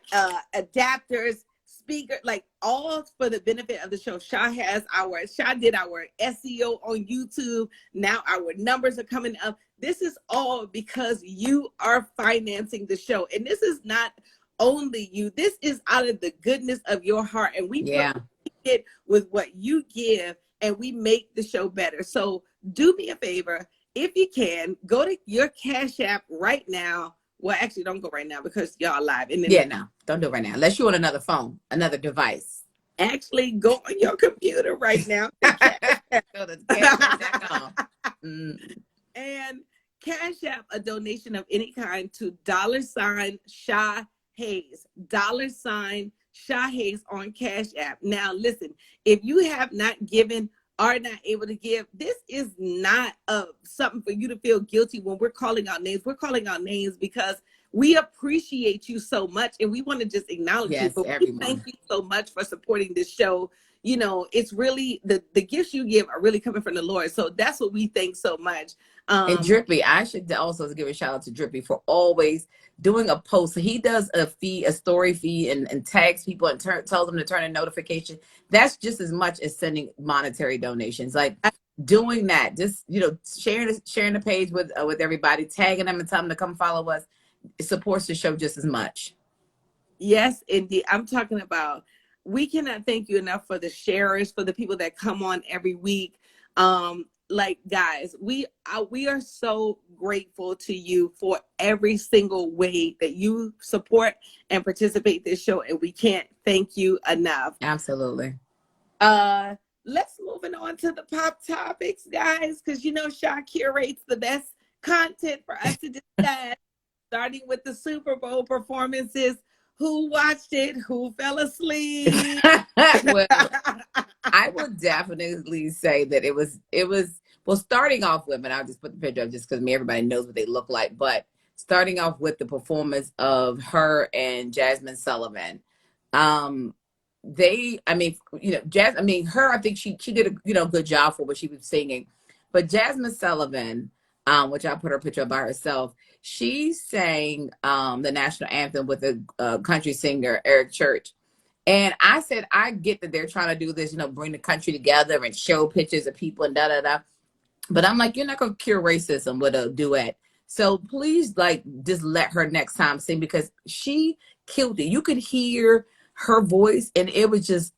adapters, speaker, like all for the benefit of the show. Sha did our SEO on YouTube. Now our numbers are coming up. This is all because you are financing the show. And this is not only you. This is out of the goodness of your heart. And we put it with what you give, and we make the show better. So do me a favor. If you can, go to your Cash App right now. Well, actually, don't go right now because y'all live. And then no, don't do it right now. Unless you're on another phone, another device. Actually, go on your computer right now. Go to cashapp.com. And Cash App a donation of any kind to $ Sha Hayes. $ Sha Hayes on Cash App. Now, listen, if you have not given, are not able to give, this is not something for you to feel guilty when we're calling out names. We're calling out names because we appreciate you so much, and we want to just acknowledge you. But we thank you so much for supporting this show. You know, it's really the gifts you give are really coming from the Lord. So that's what we thank so much. And Drippy, I should also give a shout out to Drippy for always doing a post. He does a story feed, and tags people and tells them to turn a notification. That's just as much as sending monetary donations. Like doing that, just, you know, sharing the page with everybody, tagging them and telling them to come follow us. It supports the show just as much. Yes, indeed. I'm talking about, we cannot thank you enough for the sharers, for the people that come on every week. Like, guys, we are so grateful to you for every single way that you support and participate in this show, and we can't thank you enough. Absolutely. Let's move on to the pop topics, guys, because you know Sha curates the best content for us to discuss, starting with the Super Bowl performances. Who watched it? Who fell asleep? Well, I would definitely say that it was well, starting off with, and I'll just put the picture up just because everybody knows what they look like, but starting off with the performance of her and Jasmine Sullivan. Her, I think she did a good job for what she was singing. But Jasmine Sullivan, which I put her picture up by herself, she sang the national anthem with a country singer, Eric Church. And I said, I get that they're trying to do this, bring the country together and show pictures of people and da-da-da. But I'm like, you're not going to cure racism with a duet. So please, just let her next time sing, because she killed it. You could hear her voice, and it was just,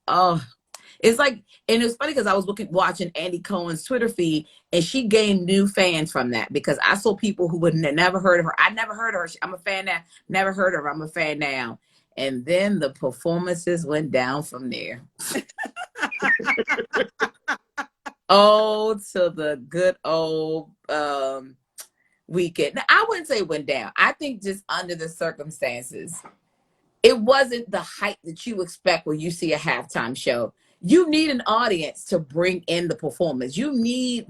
it's like, and it was funny because I was watching Andy Cohen's Twitter feed, and she gained new fans from that, because I saw people who would never heard of her. I never heard of her. I'm a fan now. Never heard of her. I'm a fan now. And then the performances went down from there. Oh, to the good old weekend. Now, I wouldn't say it went down. I think just under the circumstances, it wasn't the hype that you expect when you see a halftime show. You need an audience to bring in the performance. You need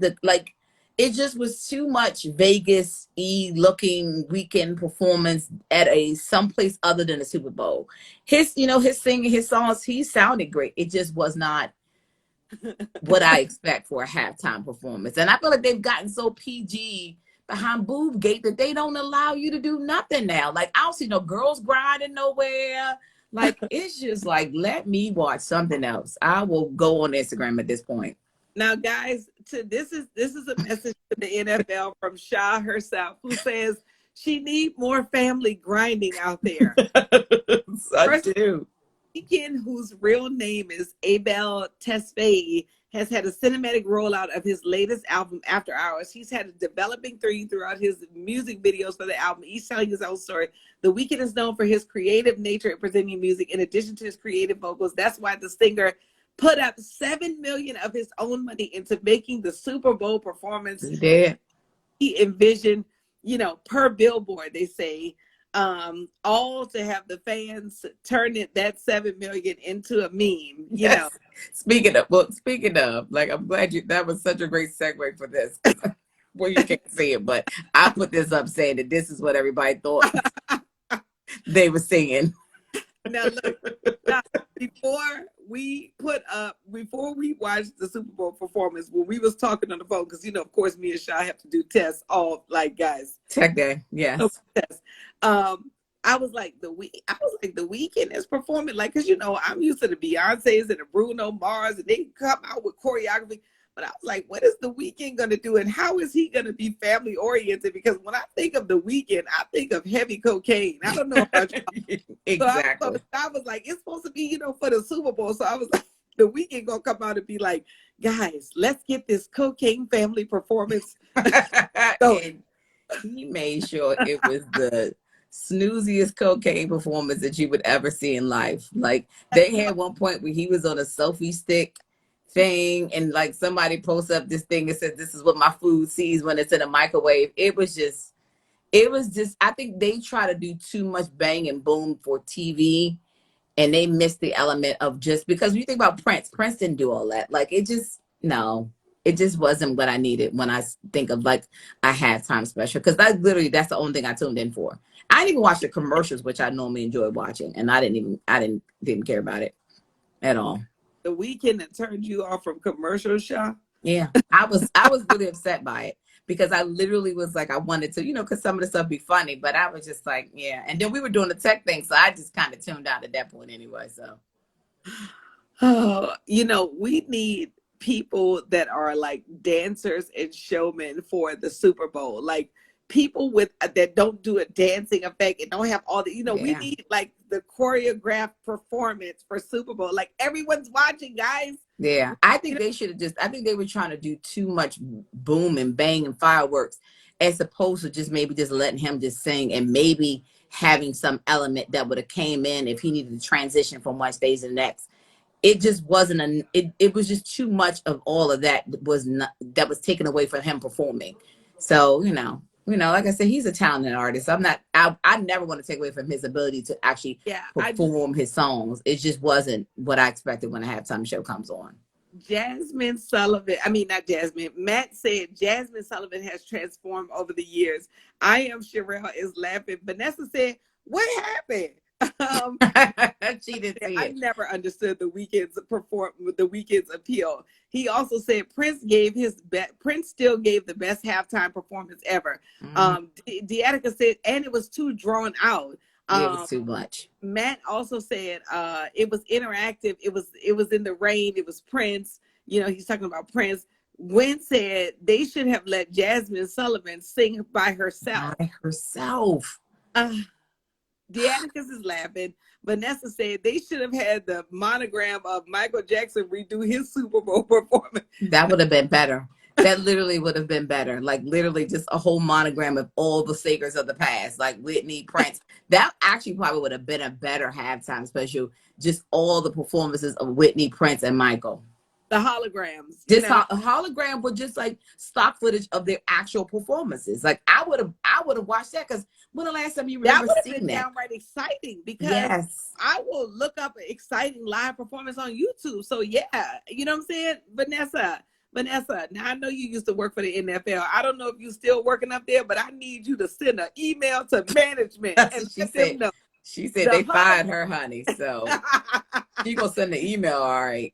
it just was too much Vegas-y looking weekend performance at someplace other than the Super Bowl. His singing, his songs, he sounded great. It just was not what I expect for a halftime performance. And I feel like they've gotten so PG behind Boob Gate that they don't allow you to do nothing now. Like, I don't see no girls grinding nowhere. Like, it's just like, let me watch something else. I will go on Instagram at this point. Now, guys, this is a message to the NFL from Sha herself, who says she need more family grinding out there. I do. Weekend, whose real name is Abel Tesfaye, has had a cinematic rollout of his latest album, After Hours. He's had a developing theme throughout his music videos for the album, each telling his own story. The Weeknd is known for his creative nature at presenting music, in addition to his creative vocals. That's why the singer put up $7 million of his own money into making the Super Bowl performance. He did. He envisioned, per billboard, they say, all to have the fans turn that $7 million into a meme. Yes. Speaking of, I'm glad that was such a great segue for this. Well, you can't see it, but I put this up saying that this is what everybody thought they were singing. Now, look, before we put up before we watched the Super Bowl performance when we was talking on the phone because of course me and Sha have to do tests all like guys. Tech day, yes. Tests. I was like the Weeknd is performing like because I'm used to the Beyoncé's and the Bruno Mars and they come out with choreography. But I was like, what is the Weeknd going to do? And how is he going to be family oriented? Because when I think of the Weeknd, I think of heavy cocaine. I don't know about you. Exactly. So I was like, it's supposed to be, for the Super Bowl. So I was like, the Weeknd going to come out and be like, guys, let's get this cocaine family performance. And he made sure it was the snooziest cocaine performance that you would ever see in life. Like they had one point where he was on a selfie stick thing and like somebody posts up this thing and said this is what my food sees when it's in a microwave. It was just I think they try to do too much bang and boom for TV and they missed the element of just because when you think about Prince didn't do all that. Like it just wasn't what I needed when I think of like a halftime special because that's the only thing I tuned in for. I didn't even watch the commercials, which I normally enjoy watching, and I didn't care about it at all. The Weeknd that turned you off from commercials, Sha? Yeah, I was really upset by it because I literally was like, I wanted to, because some of the stuff be funny, but I was just like, yeah. And then we were doing the tech thing, so I just kind of tuned out at that point anyway. So, we need people that are like dancers and showmen for the Super Bowl, like people that don't do a dancing effect and don't have all the, we need like the choreographed performance for Super Bowl. Like everyone's watching, guys. Yeah, I think they should have I think they were trying to do too much boom and bang and fireworks as opposed to just maybe just letting him just sing and maybe having some element that would have came in if he needed to transition from one stage to the next. It just wasn't it was just too much of all of that that was taken away from him performing. So, like I said, he's a talented artist. I never want to take away from his ability to actually perform his songs. It just wasn't what I expected when a halftime show comes on. Jasmine Sullivan, not Jasmine, Matt said Jasmine Sullivan has transformed over the years. I am Sherelle is laughing. Vanessa said, what happened? She didn't see I it. never understood the Weeknd's appeal. He also said Prince still gave the best halftime performance ever. Deatica said, and it was too drawn out. It was too much. Matt also said it was interactive. It was in the rain. It was Prince. He's talking about Prince. Gwen said they should have let Jasmine Sullivan sing by herself. Deanicus is laughing. Vanessa said they should have had the monogram of Michael Jackson redo his Super Bowl performance. That would have been better. That literally would have been better. Like literally just a whole monogram of all the singers of the past, like Whitney, Prince. That actually probably would have been a better halftime special. Just all the performances of Whitney, Prince, and Michael. The holograms. A hologram with just like stock footage of their actual performances. Like I would have watched that because when the last time you remember seeing that? That would have been downright exciting because I will look up an exciting live performance on YouTube. So yeah, you know what I'm saying? Vanessa, now I know you used to work for the NFL. I don't know if you're still working up there, but I need you to send an email to management and let them know. She said they fired her, honey. So she gonna send the email, all right.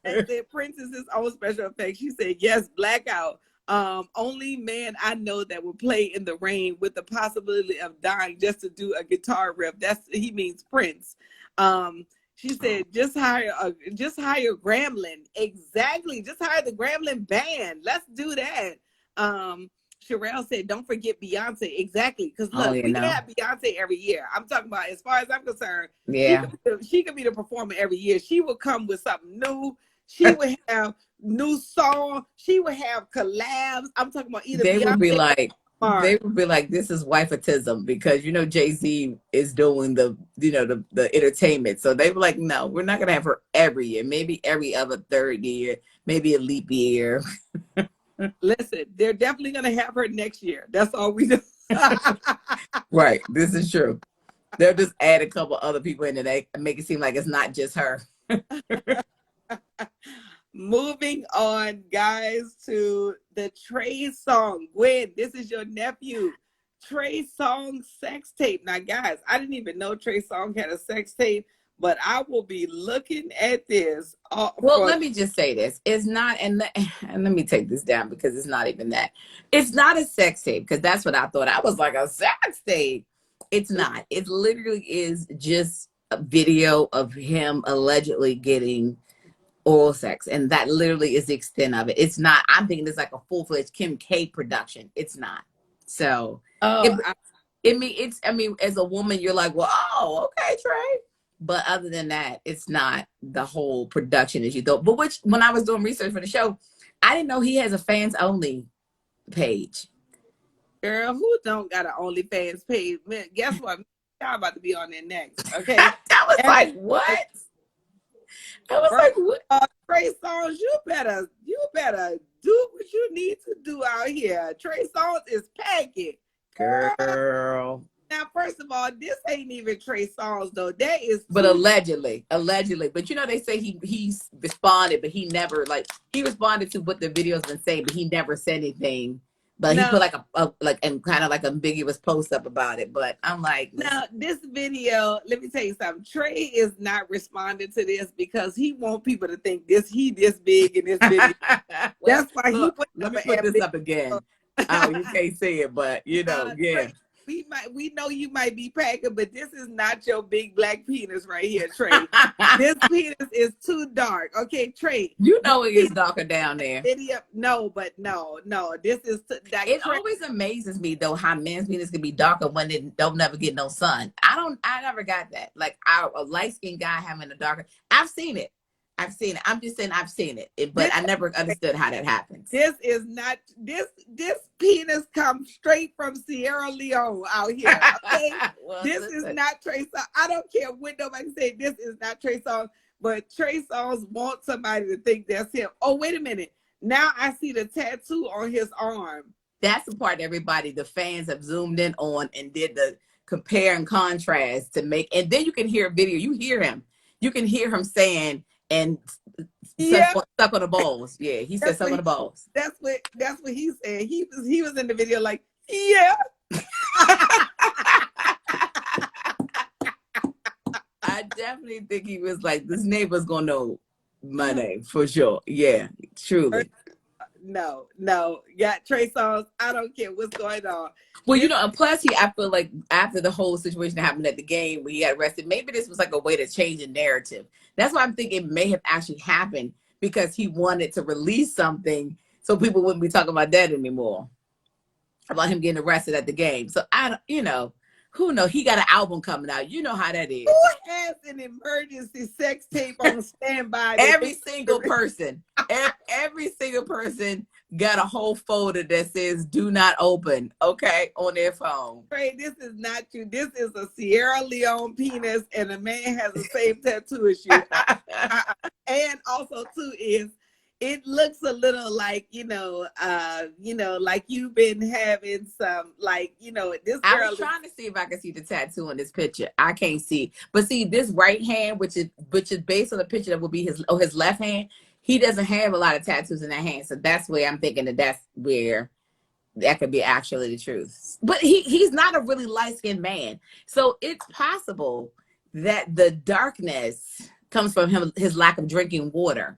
And said Prince is his own special effect. She said, yes, blackout. Only man I know that will play in the rain with the possibility of dying just to do a guitar riff. He means Prince. She said, just hire Gremlin. Exactly. Just hire the Gremlin band. Let's do that. Sherelle said, don't forget Beyonce. Exactly. Because look, we can have Beyonce every year. I'm talking about, as far as I'm concerned, she could be the performer every year. She will come with something new. She would have new song. She would have collabs. I'm talking about either they Beyonce would be like, this is wifeism because Jay-Z is doing the entertainment. So they were like, no, we're not gonna have her every year. Maybe every other third year, maybe a leap year. Listen, they're definitely going to have her next year. That's all we know. Right. This is true. They'll just add a couple other people in and make it seem like it's not just her. Moving on, guys, to the Trey Songz. Gwen, this is your nephew. Trey Songz sex tape. Now, guys, I didn't even know Trey Songz had a sex tape, but I will be looking at this. Well, let me just say this. It's not, and let me take this down because it's not even that. It's not a sex tape because that's what I thought. I was like, a sex tape. It's not. It literally is just a video of him allegedly getting oral sex. And that literally is the extent of it. It's not, I'm thinking it's like a full-fledged Kim K production. It's not. So, I mean, as a woman, you're like, well, oh, okay, Trey. But other than that, it's not the whole production as you thought. But which, when I was doing research for the show, I didn't know he has a fans only page. Girl, who don't got an OnlyFans page? Man, guess what? Y'all about to be on there next. Okay. I was like, what? I was like, what? Trey Songz, you better do what you need to do out here. Trey Songz is packing. Girl. Now, first of all, this ain't even Trey Songz though. That is, but allegedly. But you know, they say he's responded, but he never, like, he responded to what the video's been saying, but he never said anything. But he put like and kind of like ambiguous post up about it. But I'm like, now this video, let me tell you something. Trey is not responding to this because he want people to think he this big in this video. That's why he put. Let me put this up again. Oh, you can't see it, but you know, yeah. We know you might be packing, but this is not your big black penis right here, Trey. This penis is too dark. Okay, Trey. You know it is darker down there. No. This is it always amazes me though how men's penis can be darker when they don't never get no sun. I never got that. Like a light-skinned guy having a darker. I've seen it. I'm just saying I've seen it, but I never understood how that happens. This is not this penis comes straight from Sierra Leone out here. Okay, well, this is not Trey Songz. I don't care what nobody say. This is not Trey Songz, but Trey Songz wants somebody to think that's him. Oh, wait a minute. Now I see the tattoo on his arm. That's the part everybody, the fans have zoomed in on and did the compare and contrast to make, and then you can hear a video. You can hear him saying. And suck on the balls. Yeah, he said suck on the balls. That's what he said. He was in the video like, yeah. I definitely think he was like, this neighbor's gonna know my name for sure. Yeah, truly. No. Got Trey Songz. I don't care what's going on. Well, you know, and plus I feel like after the whole situation that happened at the game where he got arrested, maybe this was like a way to change the narrative. That's why I'm thinking it may have actually happened because he wanted to release something so people wouldn't be talking about that anymore. About him getting arrested at the game. So who knows? He got an album coming out. You know how that is. Who has an emergency sex tape on standby? Every single person. Every single person got a whole folder that says "Do not open." Okay, on their phone. Trey, this is not you. This is a Sierra Leone penis, and a man has the same tattoo as you. And also, too, it looks a little like, like you've been having some, this girl. I was trying to see if I can see the tattoo in this picture. I can't see. But see, this right hand, which is based on the picture that will be his left hand, he doesn't have a lot of tattoos in that hand. So that's where I'm thinking that's where that could be actually the truth. But he's not a really light-skinned man. So it's possible that the darkness comes from his lack of drinking water.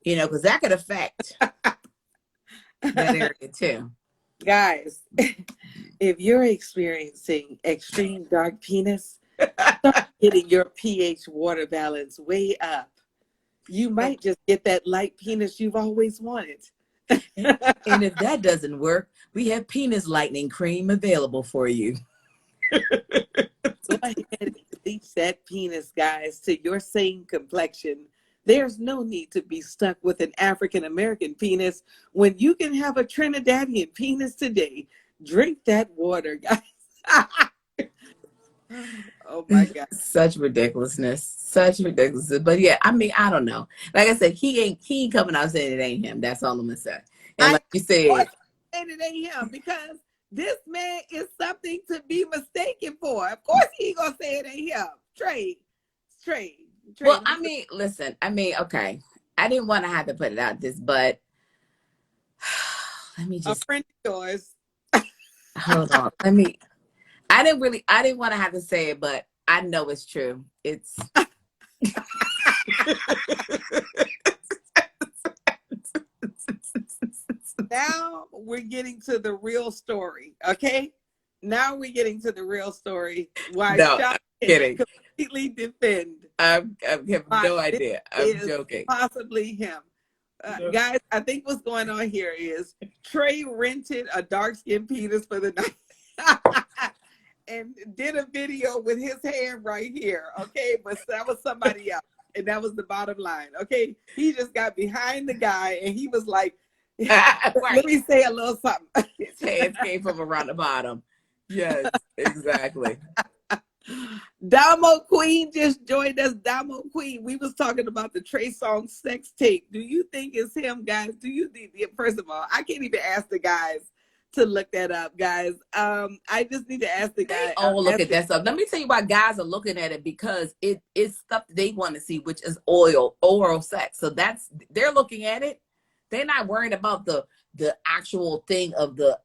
Because that could affect that area too. Guys, if you're experiencing extreme dark penis, start getting your pH water balance way up. You might just get that light penis you've always wanted. And if that doesn't work, we have penis lightening cream available for you. Go ahead and bleach that penis, guys, to your same complexion. There's no need to be stuck with an African-American penis when you can have a Trinidadian penis today. Drink that water, guys. Oh, my God. Such ridiculousness. But, yeah, I mean, I don't know. Like I said, he ain't coming out saying it ain't him. That's all I'm going to say. And like you said. It ain't him because this man is something to be mistaken for. Of course he ain't going to say it ain't him. Trey. Well, I mean, listen, okay. I didn't want to have to put it out this, but let me just. A friend of yours. Hold on. I didn't want to have to say it, but I know it's true. It's Now we're getting to the real story, okay? Now we're getting to the real story. Why No, Sha I'm can kidding. completely defend I have why no this idea. I'm is joking. possibly him. No. Guys, I think what's going on here is Trey rented a dark-skinned penis for the night and did a video with his hand right here, okay? But that was somebody else, and that was the bottom line, okay? He just got behind the guy, and he was like, let me say a little something. His hands came from around the bottom. Yes, exactly. Damo Queen just joined us. Damo Queen, we was talking about the Trey Songz sex tape. Do you think it's him, guys? Do you think? First of all, I can't even ask the guys to look that up, guys. I just need to ask the guy. Oh, look at that stuff. Let me tell you why guys are looking at it, because it's stuff they want to see, which is oral sex. So they're looking at it. They're not worried about the actual thing of the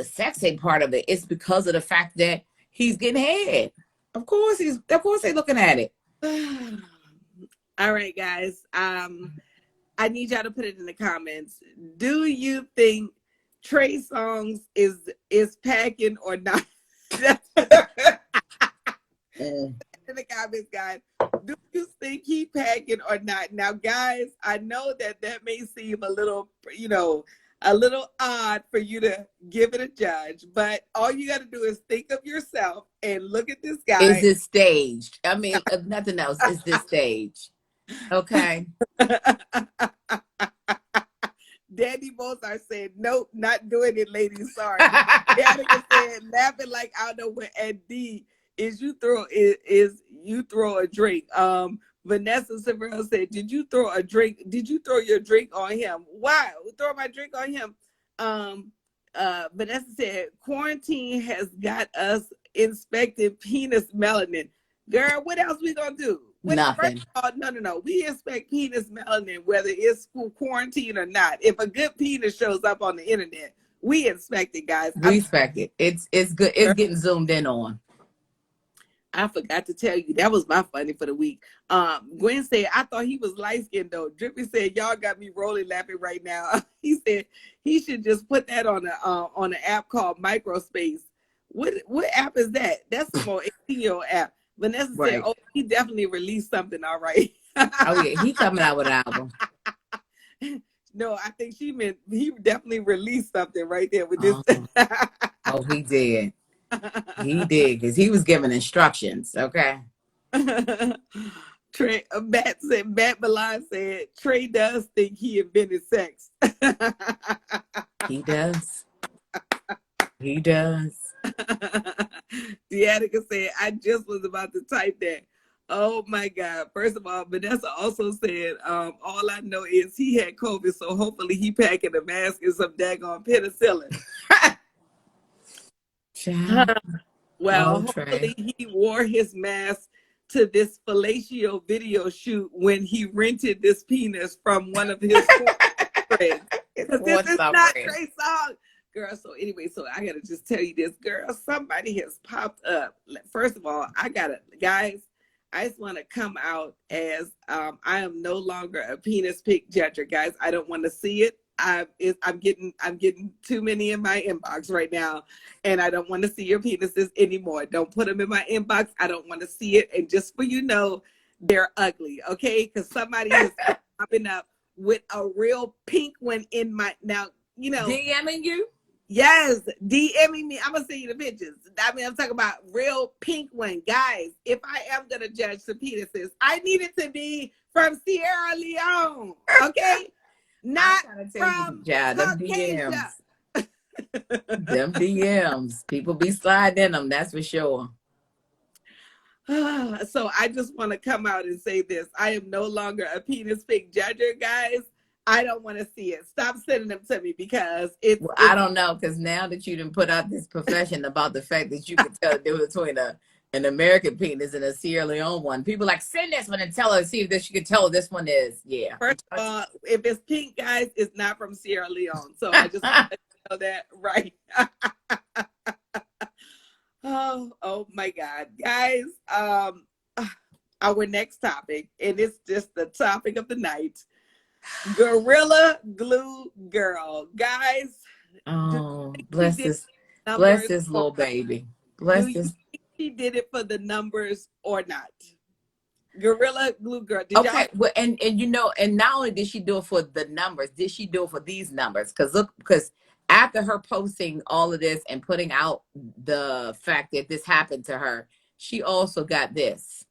sex tape part of it. It's because of the fact that he's getting head. Of course they're looking at it. All right, guys. I need y'all to put it in the comments. Do you think Trey Songz is packing or not? In the comments, guys. Do you think he packing or not? Now, guys, I know that may seem a little, a little odd for you to give it a judge, but all you got to do is think of yourself and look at this guy. Is this staged? I mean, if nothing else, is this staged? Okay. Danny Mozart said, nope, not doing it, ladies. Sorry. Danica said, laughing like I don't know what. And D is you throw a drink. Vanessa Severo said, did you throw a drink? Did you throw your drink on him? Why? Throw my drink on him. Vanessa said, quarantine has got us inspecting penis melanin. Girl, what else we gonna do? Nothing. No. We inspect penis melanin, whether it's quarantine or not. If a good penis shows up on the internet, we inspect it, guys. We inspect it. It's good. It's getting zoomed in on. I forgot to tell you, that was my funny for the week. Gwen said, I thought he was light-skinned though. Drippy said, y'all got me rolling laughing right now. He said he should just put that on an app called Microspace. What app is that? That's some more 18-year-old app. Vanessa said, oh, he definitely released something, all right. Oh, yeah, he coming out with an album. No, I think she meant he definitely released something right there with this. Oh, he did. He did, because he was giving instructions, okay? Trey, Matt Milan said, Trey does think he invented sex. He does. He does. Deannica said, I just was about to type that. Oh my God. First of all, Vanessa also said, all I know is he had COVID, so hopefully he packing a mask and some daggone penicillin. Well, hopefully he wore his mask to this fellatio video shoot when he rented this penis from one of his friends. Because this is not Trey Songz. Girl, so anyway, so I gotta just tell you this, girl, somebody has popped up. First of all, guys, I just want to come out as I am no longer a penis pic judger, guys. I don't want to see it. I'm getting too many in my inbox right now, and I don't want to see your penises anymore. Don't put them in my inbox. I don't want to see it. And just for they're ugly, okay? Because somebody is popping up with a real pink one in my DMing you. Yes, DMing me. I'm gonna send you the pictures. I mean, I'm talking about real pink one, guys. If I am gonna judge the penises, I need it to be from Sierra Leone, okay? Not from them DMs. Them DMs. People be sliding in them, that's for sure. So I just want to come out and say this. I am no longer a penis pic judger, guys. I don't want to see it. Stop sending them to me because it's... Well, I don't know, because now that you didn't put out this profession about the fact that you can tell the difference between an American penis and a Sierra Leone one. People like, send this one and tell her, see if you can tell her this one is. Yeah. First of all, if it's pink, guys, it's not from Sierra Leone. So I just want to know that right. Oh my God. Guys, our next topic, and it's just the topic of the night. Gorilla Glue Girl. Guys, do you Oh, think she did bless numbers this or little baby. do Bless you this. think she did it for the numbers or not? Gorilla Glue Girl. Did y'all Okay, well, and you know, and not only did she do it for the numbers, did she do it for these numbers? Because look, because after her posting all of this and putting out the fact that this happened to her, she also got this.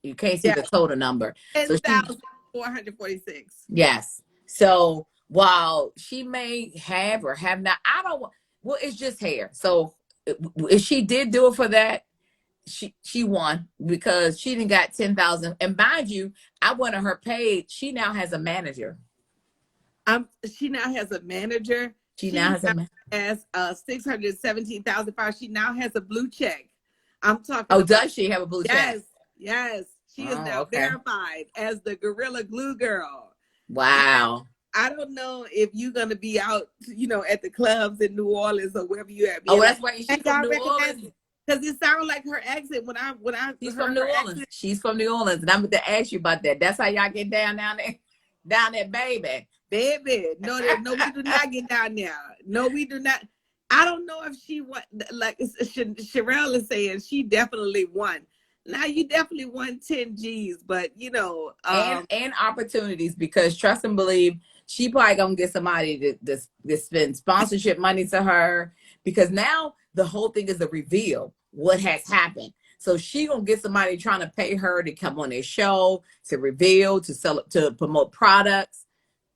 You can't see yeah, the total number. So she, 10,446. yes. So while she may have or have not, I don't, well, it's just hair. So if she did do it for that, she won because she didn't got 10,000. And mind you, I went on her page. She now has a manager. She now has a manager. She now She has now a has 617,000. She now has a blue check. I'm talking Oh, about does she have a blue check? yes, yes. She is Oh, now okay. verified as the Gorilla Glue Girl. Wow. I don't know if you're gonna be out, at the clubs in New Orleans or wherever you at. Oh, Like, that's why she's and from y'all New recognize Orleans. it because it sounded like her accent when I She's from heard New her Orleans. accent. She's from New Orleans. And I'm going to ask you about that. That's how y'all get down there. Down there, baby. Baby, no, we do not get down there. No, we do not. I don't know if she won. Like Sherelle is saying, she definitely won. Now you definitely won 10 G's, but And opportunities, because trust and believe she probably gonna get somebody to spend sponsorship money to her, because now the whole thing is a reveal what has happened. So she gonna get somebody trying to pay her to come on their show, to reveal, to sell it, to promote products.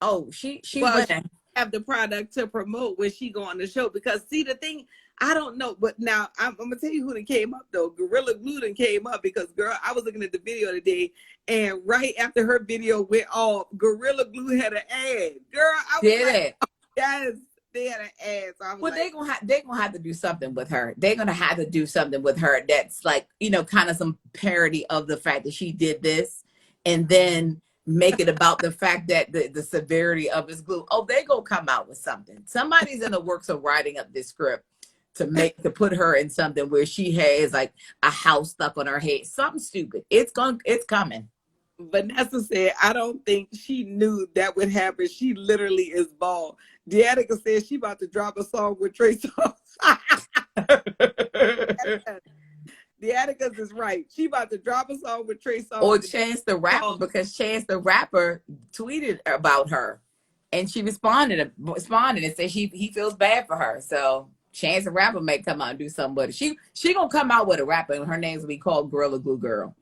Oh, she well, she winning. have the product to promote when she go on the show. Because see, the thing, I don't know, but now I'm gonna tell you who that came up though. Gorilla Glue came up because girl, I was looking at the video today, and right after her video went off, Gorilla Glue had an ad. Girl, I was Did like, it? oh, yes, they had an ad. So I was Well, like, they're gonna have to do something with her. They're gonna have to do something with her that's like, kind of some parody of the fact that she did this, and then make it about the fact that the severity of his glue. Oh, they gonna come out with something. Somebody's in the works of writing up this script to put her in something where she has like a house stuck on her head. Something stupid. It's coming. Vanessa said, I don't think she knew that would happen. She literally is bald. Deanna said she about to drop a song with Trey Songz. Deanna is right. She about to drop a song with Trey Songz. Or Chance the Rapper, because Chance the Rapper tweeted about her, and she responded and said he feels bad for her. So Chance the Rapper may come out and do something, but she gonna come out with a rapper, and her name's gonna be called Gorilla Glue Girl.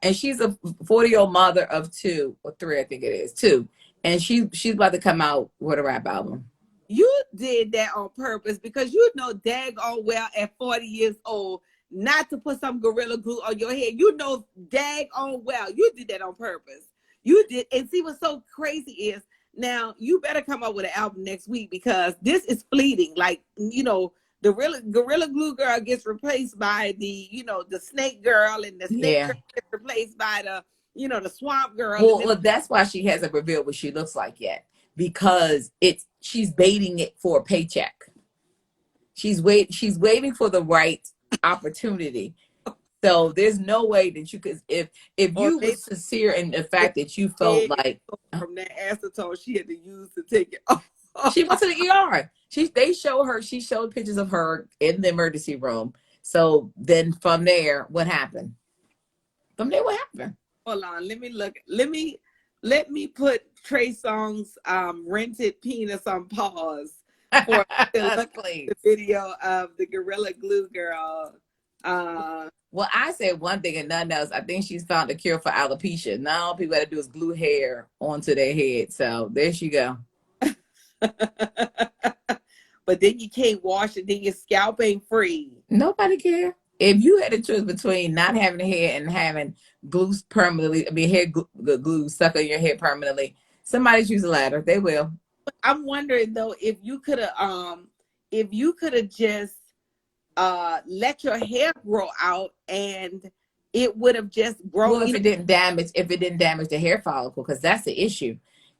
And she's a 40-year-old mother of 2 or 3, I think it is 2, and she's about to come out with a rap album. You did that on purpose because you know daggone well at 40 years old not to put some Gorilla Glue on your head. You know daggone well you did that on purpose. You did. And see what's so crazy is now you better come up with an album next week because this is fleeting. Like, the Gorilla Glue Girl gets replaced by the Snake Girl, and the Snake Girl gets replaced by the Swamp Girl. Well, that's why she hasn't revealed what she looks like yet, because she's baiting it for a paycheck. She's waiting for the right opportunity. So there's no way that you could, if you were sincere in the fact that you felt like from that acetone she had to use to take it off. She went to the ER. She showed pictures of her in the emergency room. So then from there, what happened? Hold on, let me look. Let me put Trey Songz rented penis on pause for to look at the video of the Gorilla Glue Girl. Well, I said one thing and nothing else. I think she's found a cure for alopecia. Now all people got to do is glue hair onto their head. So there she go. But then you can't wash it. Then your scalp ain't free. Nobody care. If you had a choice between not having hair and having glue permanently, hair glue stuck on your head permanently, somebody choose the latter. They will. I'm wondering though if you could have just let your hair grow out and it would have just grown. Well, if it didn't damage the hair follicle, because that's the issue.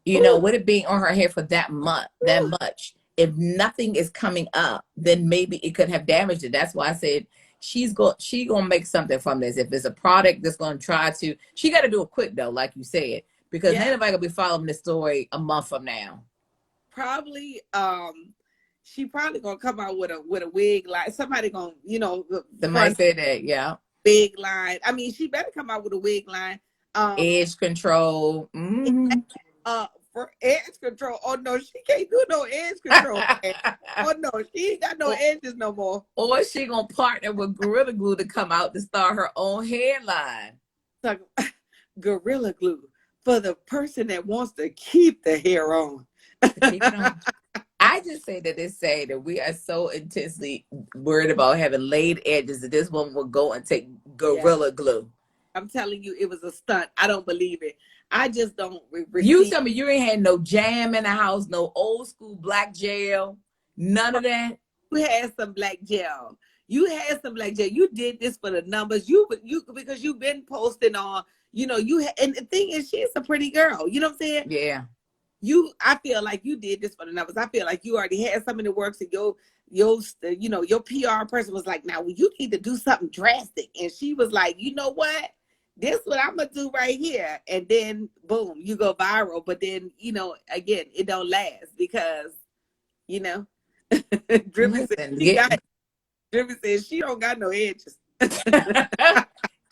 With it being on her hair for that much, if nothing is coming up, then maybe it could have damaged it. That's why I said she gonna make something from this. If it's a product that's gonna try to, she got to do it quick though, like you said, because Yeah, nobody gonna be following this story a month from now. probably. She probably gonna come out with a wig line. Somebody gonna, Somebody front said that, yeah. wig line. I mean, she better come out with a wig line. Edge control. Mm-hmm. For edge control. Oh no, she can't do no edge control. Oh no, she ain't got no or, edges no more. or she gonna partner with Gorilla Glue to come out to start her own hairline. So, Gorilla Glue for the person that wants to keep the hair on. Keep it on. I just say that they say that we are so intensely worried about having laid edges that this woman will go and take Gorilla Glue. I'm telling you, it was a stunt. I don't believe it. I just don't You tell me you ain't had no jam in the house, no old school black gel, none of that. You had some black gel. You had some black gel. You did this for the numbers. You because you've been posting on. And the thing is, she's a pretty girl. You know what I'm saying? Yeah. I feel like you did this for the numbers. I feel like you already had some in the works, and your PR person was like, now you need to do something drastic, and she was like, you know what? This is what I'm gonna do right here, and then boom, you go viral. But then again, it don't last because Driven says she don't got no edges.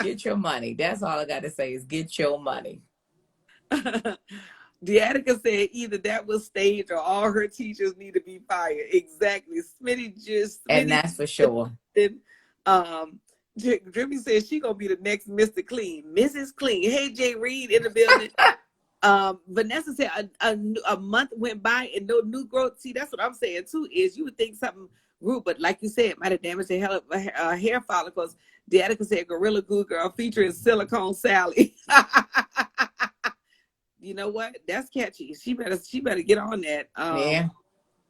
Get your money. That's all I got to say is get your money. Deatica said either that was staged or all her teachers need to be fired. Exactly. And that's for sure. Drippy says she gonna be the next Mr. Clean, Mrs. Clean. Hey, Jay Reed in the building. Vanessa said a month went by and no new growth. See, that's what I'm saying too. Is you would think something grew, but like you said, it might have damaged the hell of hair follicles. Deatica said Gorilla Glue Girl featuring Silicone Sally. You know what? That's catchy. She better get on that. Yeah.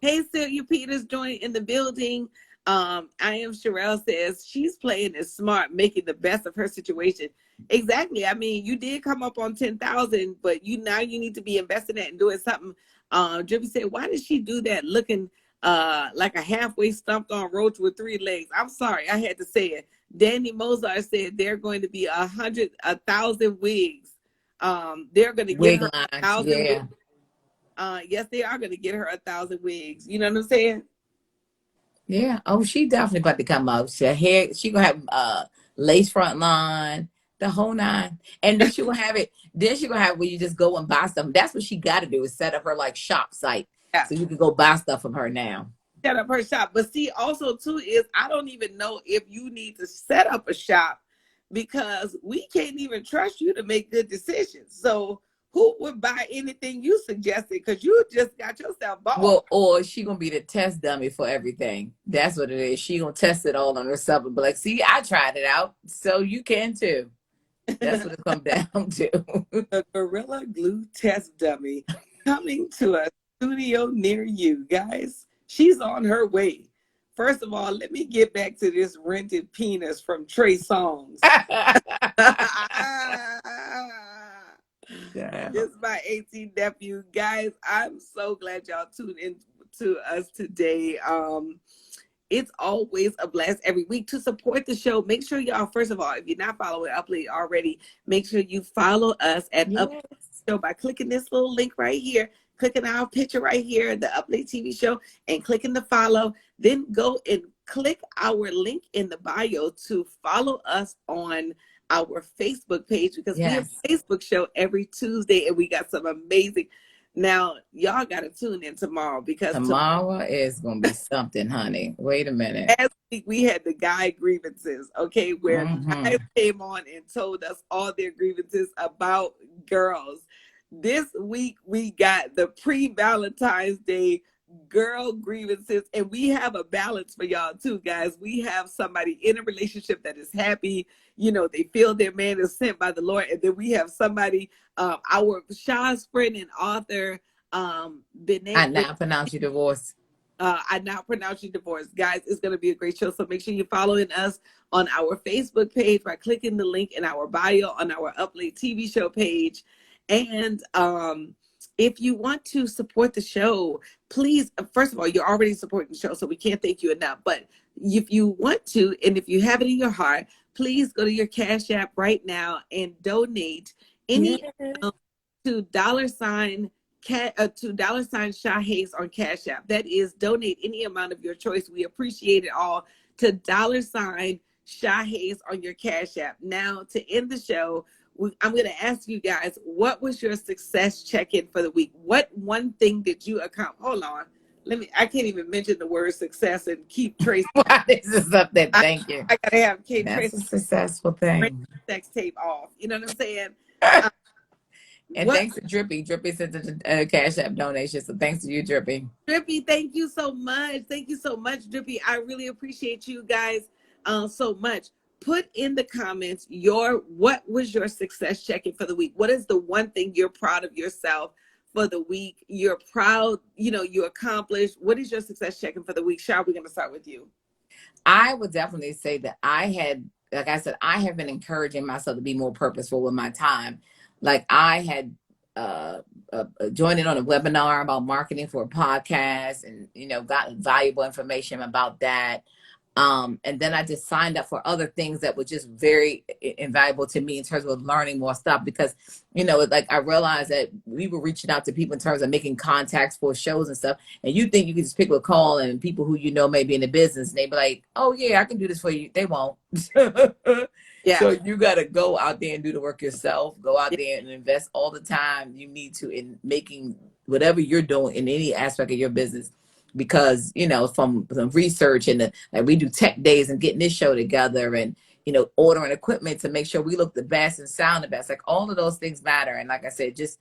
Hey, Celia Peters joined in the building. I am Sherelle says she's playing it smart, making the best of her situation. Exactly. I mean, you did come up on 10,000, but you need to be investing that and doing something. Drippy said, why did she do that looking like a halfway stumped on roach with 3 legs? I'm sorry, I had to say it. Danny Mozart said they're going to be 1,000 wigs. They're going to get her 1,000 wigs. Yes, they are going to get her 1,000 wigs. You know what I'm saying? Yeah. Oh, she definitely about to come out. She gonna have lace front line, the whole 9, and then she gonna have it. Then she gonna have where you just go and buy stuff. That's what she got to do is set up her like shop site, so you can go buy stuff from her now. Set up her shop, but see, also too is I don't even know if you need to set up a shop because we can't even trust you to make good decisions. So who would buy anything you suggested? Because you just got yourself bought. Well, or she gonna be the test dummy for everything. That's what it is. She gonna test it all on herself and be like, "See, I tried it out, so you can too." That's what it comes down to. The Gorilla Glue test dummy coming to a studio near you, guys. She's on her way. First of all, let me get back to this rented penis from Trey Songz. This is my 18th nephew. Guys, I'm so glad y'all tuned in to us today. It's always a blast every week to support the show. Make sure y'all, first of all, if you're not following Upley already, make sure you follow us at Upley Show by clicking this little link right here, clicking our picture right here, the Upley TV show, and clicking the follow. Then go and click our link in the bio to follow us on our Facebook page because we have a Facebook show every Tuesday and we got some amazing. Now, y'all got to tune in tomorrow because tomorrow is going to be something, honey. Wait a minute. Last week we had the guy grievances, okay, where guys came on and told us all their grievances about girls. This week we got the pre-Valentine's Day girl grievances, and we have a balance for y'all too, guys. We have somebody in a relationship that is happy, they feel their man is sent by the Lord, and then we have somebody, our Sha's friend and author, I now pronounce you divorced. I now pronounce you divorced. Guys, it's going to be a great show, so make sure you're following us on our Facebook page by clicking the link in our bio on our Upley TV show page. And if you want to support the show, please, first of all, you're already supporting the show, so we can't thank you enough. But if you want to, and if you have it in your heart, please go to your Cash App right now and donate any amount to $Sha Hayes on Cash App. That is, donate any amount of your choice. We appreciate it all to $Sha Hayes on your Cash App. Now, to end the show, I'm going to ask you guys, what was your success check-in for the week? What one thing did you accomplish? Hold on. I can't even mention the word success and keep Trace. This is something. Thank you. I gotta have Kate That's Trace a successful thing. sex tape off. You know what I'm saying? And What thanks to Drippy. Drippy sent a Cash App donation. So thanks to you, Drippy. Drippy, thank you so much. Thank you so much, Drippy. I really appreciate you guys so much. Put in the comments what was your success check-in for the week? What is the one thing you're proud of yourself for the week? You're proud, you accomplished. What is your success check-in for the week? Sha, we're going to start with you. I would definitely say that like I said, I have been encouraging myself to be more purposeful with my time. Like I had joined in on a webinar about marketing for a podcast and, gotten valuable information about that. And then I just signed up for other things that were just very invaluable to me in terms of learning more stuff because, like I realized that we were reaching out to people in terms of making contacts for shows and stuff. And you think you can just pick a call and people who may be in the business, and they be like, oh yeah, I can do this for you. They won't. Yeah. So you got to go out there and do the work yourself. Go out there and invest all the time you need to in making whatever you're doing in any aspect of your business. Because, from research and like we do tech days and getting this show together and, ordering equipment to make sure we look the best and sound the best. Like all of those things matter. And like I said, just,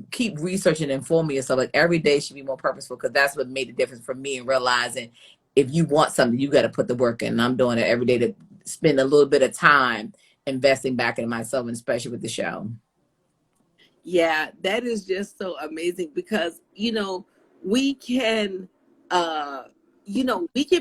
keep researching and informing yourself. Like every day should be more purposeful because that's what made the difference for me and realizing if you want something, you got to put the work in. And I'm doing it every day to spend a little bit of time investing back in myself, and especially with the show. Yeah, that is just so amazing because, we can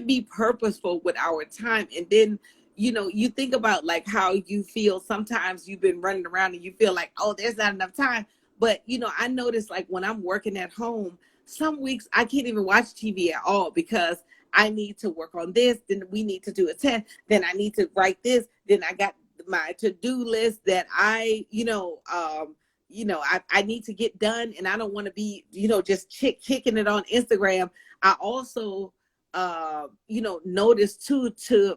be purposeful with our time. And then you think about like how you feel sometimes. You've been running around and you feel like, oh, there's not enough time. But I notice like when I'm working at home, some weeks I can't even watch TV at all because I need to work on this, then we need to do a test, then I need to write this, then I got my to-do list that I need to get done, and I don't want to be, just kicking it on Instagram. I also, notice too, to,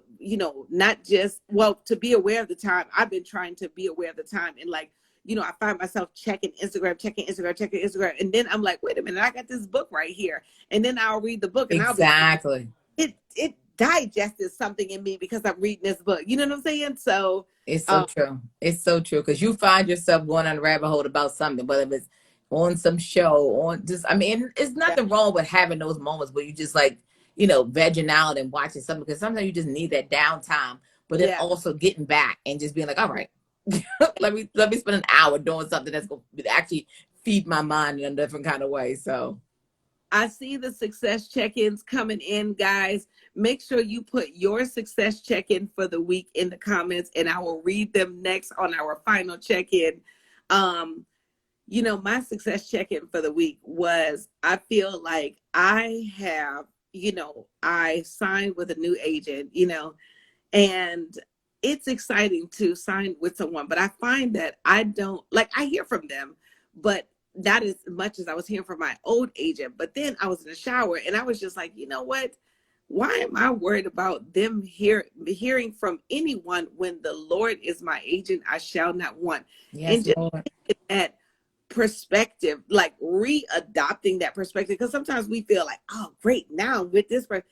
not just, to be aware of the time. I've been trying to be aware of the time. And like, I find myself checking Instagram. And then I'm like, wait a minute, I got this book right here. And then I'll read the book and exactly. it digested something in me because I'm reading this book. You know what I'm saying? So it's so true. It's so true. Because you find yourself going on a rabbit hole about something, whether it's on some show, it's nothing wrong with having those moments where you just like, vegging out and watching something, because sometimes you just need that downtime, but then also getting back and just being like, all right, let me spend an hour doing something that's going to actually feed my mind in a different kind of way. So I see the success check-ins coming in, guys. Make sure you put your success check-in for the week in the comments, and I will read them next on our final check-in. My success check-in for the week was, I feel like I have, I signed with a new agent, and it's exciting to sign with someone, but I find that I hear from them, but not as much as I was hearing from my old agent. But then I was in the shower and I was just like, you know what? Why am I worried about them hearing from anyone when the Lord is my agent? I shall not want. Yes, and just Lord. That perspective, like re-adopting that perspective, because sometimes we feel like, oh, great, now I'm with this person.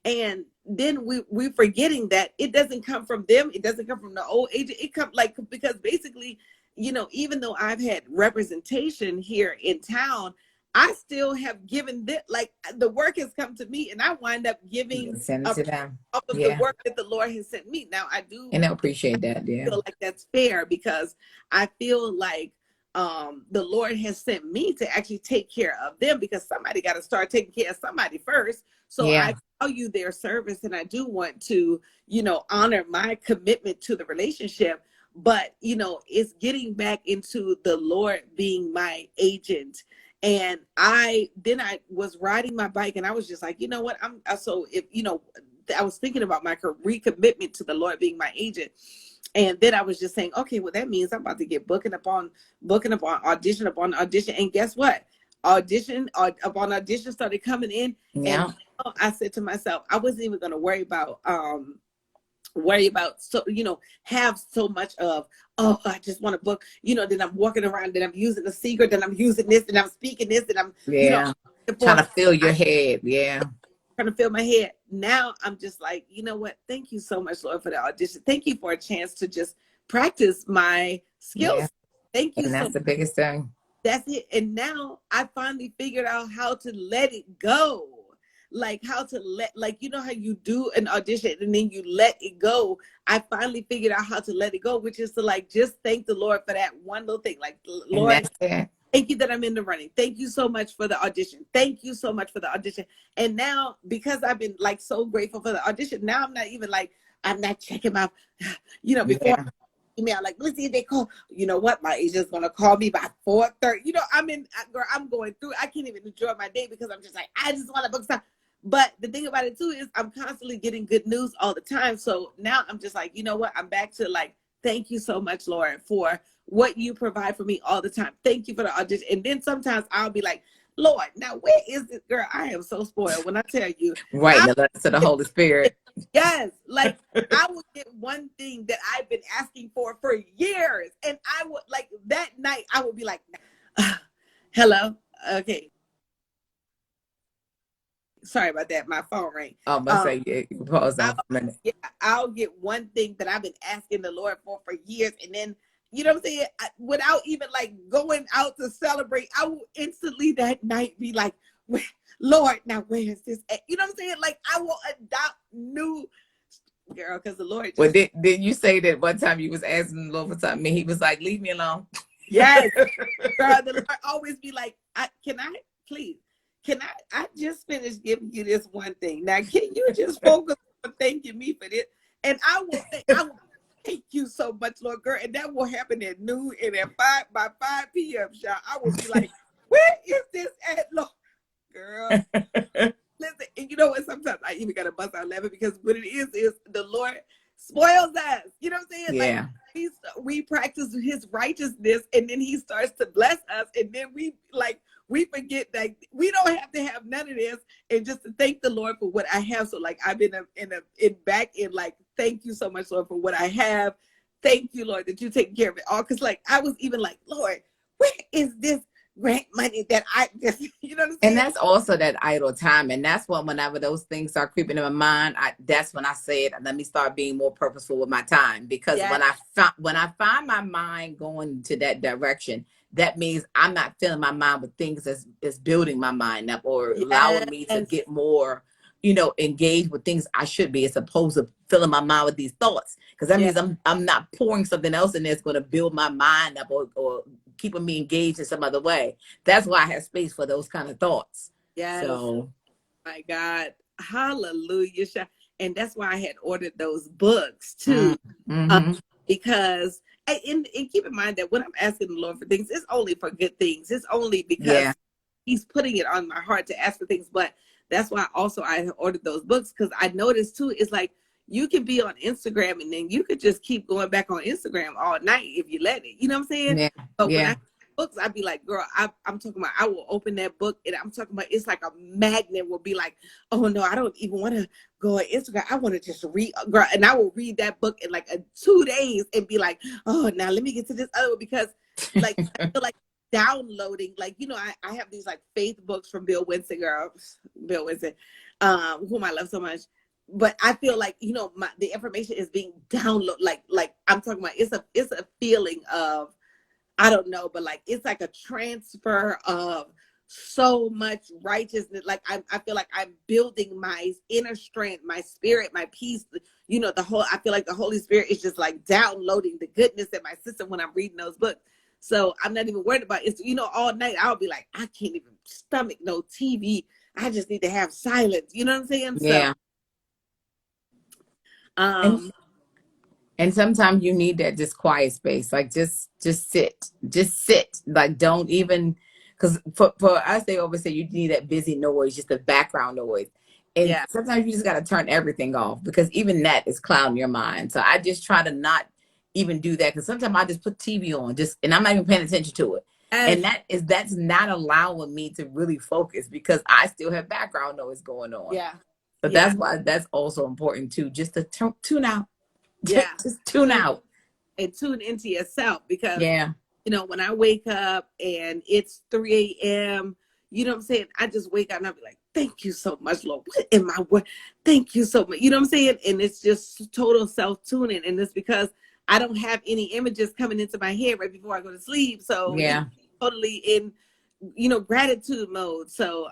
And then we're forgetting that it doesn't come from them. It doesn't come from the old agent. It comes because basically, even though I've had representation here in town, I still have given the work has come to me, and I wind up giving send it to them of the work that the Lord has sent me. Now I do, and I appreciate that. Yeah, feel like that's fair, because I feel like the Lord has sent me to actually take care of them, because somebody got to start taking care of somebody first. So I value their service, and I do want to, honor my commitment to the relationship. But, it's getting back into the Lord being my agent. And I was riding my bike, and I was just like, you know what? So if, I was thinking about my recommitment to the Lord being my agent. And then I was just saying, okay, well, that means I'm about to get booking upon audition upon audition. And guess what? Audition upon audition started coming in. Yeah. And I said to myself, I wasn't even going to worry about so, have so much of, oh, I just want to book, then I'm walking around, then I'm using the secret, then I'm using this, and I'm speaking this, and I'm, trying to fill your head. Yeah. Trying to fill my head. Now I'm just like, you know what? Thank you so much, Lord, for the audition. Thank you for a chance to just practice my skills. Yeah. Thank you. And that's the biggest thing. That's it. And now I finally figured out how to let it go. Like how to how you do an audition and then you let it go. I finally figured out how to let it go, which is to just thank the Lord for that one little thing. Like, Lord, thank you that I'm in the running. Thank you so much for the audition. Thank you so much for the audition. And now, because I've been so grateful for the audition, now I'm not even I'm not checking my, before email, let's see if they call. You know what? My agent's gonna call me by 4:30. I'm going through. I can't even enjoy my day because I'm just I just want to book stuff. But the thing about it too is I'm constantly getting good news all the time. So now I'm just you know what? I'm back to thank you so much, Lord, for what you provide for me all the time. Thank you for the audition. And then sometimes I'll be like, Lord, now where is this girl? I am so spoiled when I tell you. Right, to the Holy Spirit. Yes, I will get one thing that I've been asking for years. And I would that night I would be like, hello, okay. Sorry about that. My phone rang. Oh, but say you pause that for a minute. Yeah, I'll get one thing that I've been asking the Lord for years, and then you know what I'm saying. Without even going out to celebrate, I will instantly that night be like, Lord, now where is this at? You know what I'm saying? I will adopt new girl because the Lord. Just, well, did you say that one time you was asking the Lord for something, and He was like, "Leave me alone." Yes, girl. The Lord always be like, "Can I please? Can I just finished giving you this one thing. Now, can you just focus on thanking me for this?" And I will thank you so much, Lord, girl. And that will happen at noon and by 5 p.m., Sha. I will be like, where is this at, Lord? Girl. Listen, and you know what? Sometimes I even got to bust out laughing because what it is the Lord spoils us. You know what I'm saying? Yeah. We practice his righteousness and then he starts to bless us. And then we forget that we don't have to have none of this and just to thank the Lord for what I have. So I've been thank you so much, Lord, for what I have. Thank you, Lord, that you take care of it all. Cause I was even Lord, where is this grant money that I just, you know what I'm saying? And that's also that idle time. And that's what, whenever those things start creeping in my mind, that's when I said, let me start being more purposeful with my time. Because when I find my mind going to that direction, that means I'm not filling my mind with things that's building my mind up or allowing me to get more, engaged with things I should be, as opposed to filling my mind with these thoughts. Because that means I'm not pouring something else in there that's going to build my mind up or keeping me engaged in some other way. That's why I have space for those kind of thoughts. Yes. So, my God, hallelujah. And that's why I had ordered those books too, because and keep in mind that when I'm asking the Lord for things, it's only for good things. It's only because He's putting it on my heart to ask for things. But that's why also I ordered those books, because I noticed too, it's you can be on Instagram and then you could just keep going back on Instagram all night if you let it. You know what I'm saying? Yeah. But when I books, I'd be like, girl, I'm talking about, I will open that book and I'm talking about, it's like a magnet will be like, oh no, I don't even want to go on Instagram. I want to just read, girl. And I will read that book in 2 days and be like, oh, now let me get to this other one, because I feel downloading, I have these faith books from Bill Winston, whom I love so much. But I feel the information is being downloaded. I'm talking about, it's a feeling of, I don't know, but it's a transfer of so much righteousness. I feel like I'm building my inner strength, my spirit, my peace. I feel like the Holy Spirit is just downloading the goodness in my system when I'm reading those books. So I'm not even worried about it. All night I'll be like, I can't even stomach no TV. I just need to have silence. You know what I'm saying? Yeah. So, and sometimes you need that just quiet space, just sit, don't even, because for us, they always say you need that busy noise, just the background noise. And Yeah. sometimes you just got to turn everything off because even that is clouding your mind. So I just try to not even do that because sometimes I just put TV on and I'm not even paying attention to it. As, And that's not allowing me to really focus because I still have background noise going on. yeah. But Yeah. that's why that's also important too, just to tune out. Yeah. Just tune out. And tune into yourself because, Yeah. you know, when I wake up and it's 3 a.m., you know what I'm saying? I just wake up and I'll be like, thank you so much, Lord. What am I? What? Thank you so much. You know what I'm saying? And it's just total self-tuning. And it's because I don't have any images coming into my head right before I go to sleep. So Yeah. totally in, you know, gratitude mode. So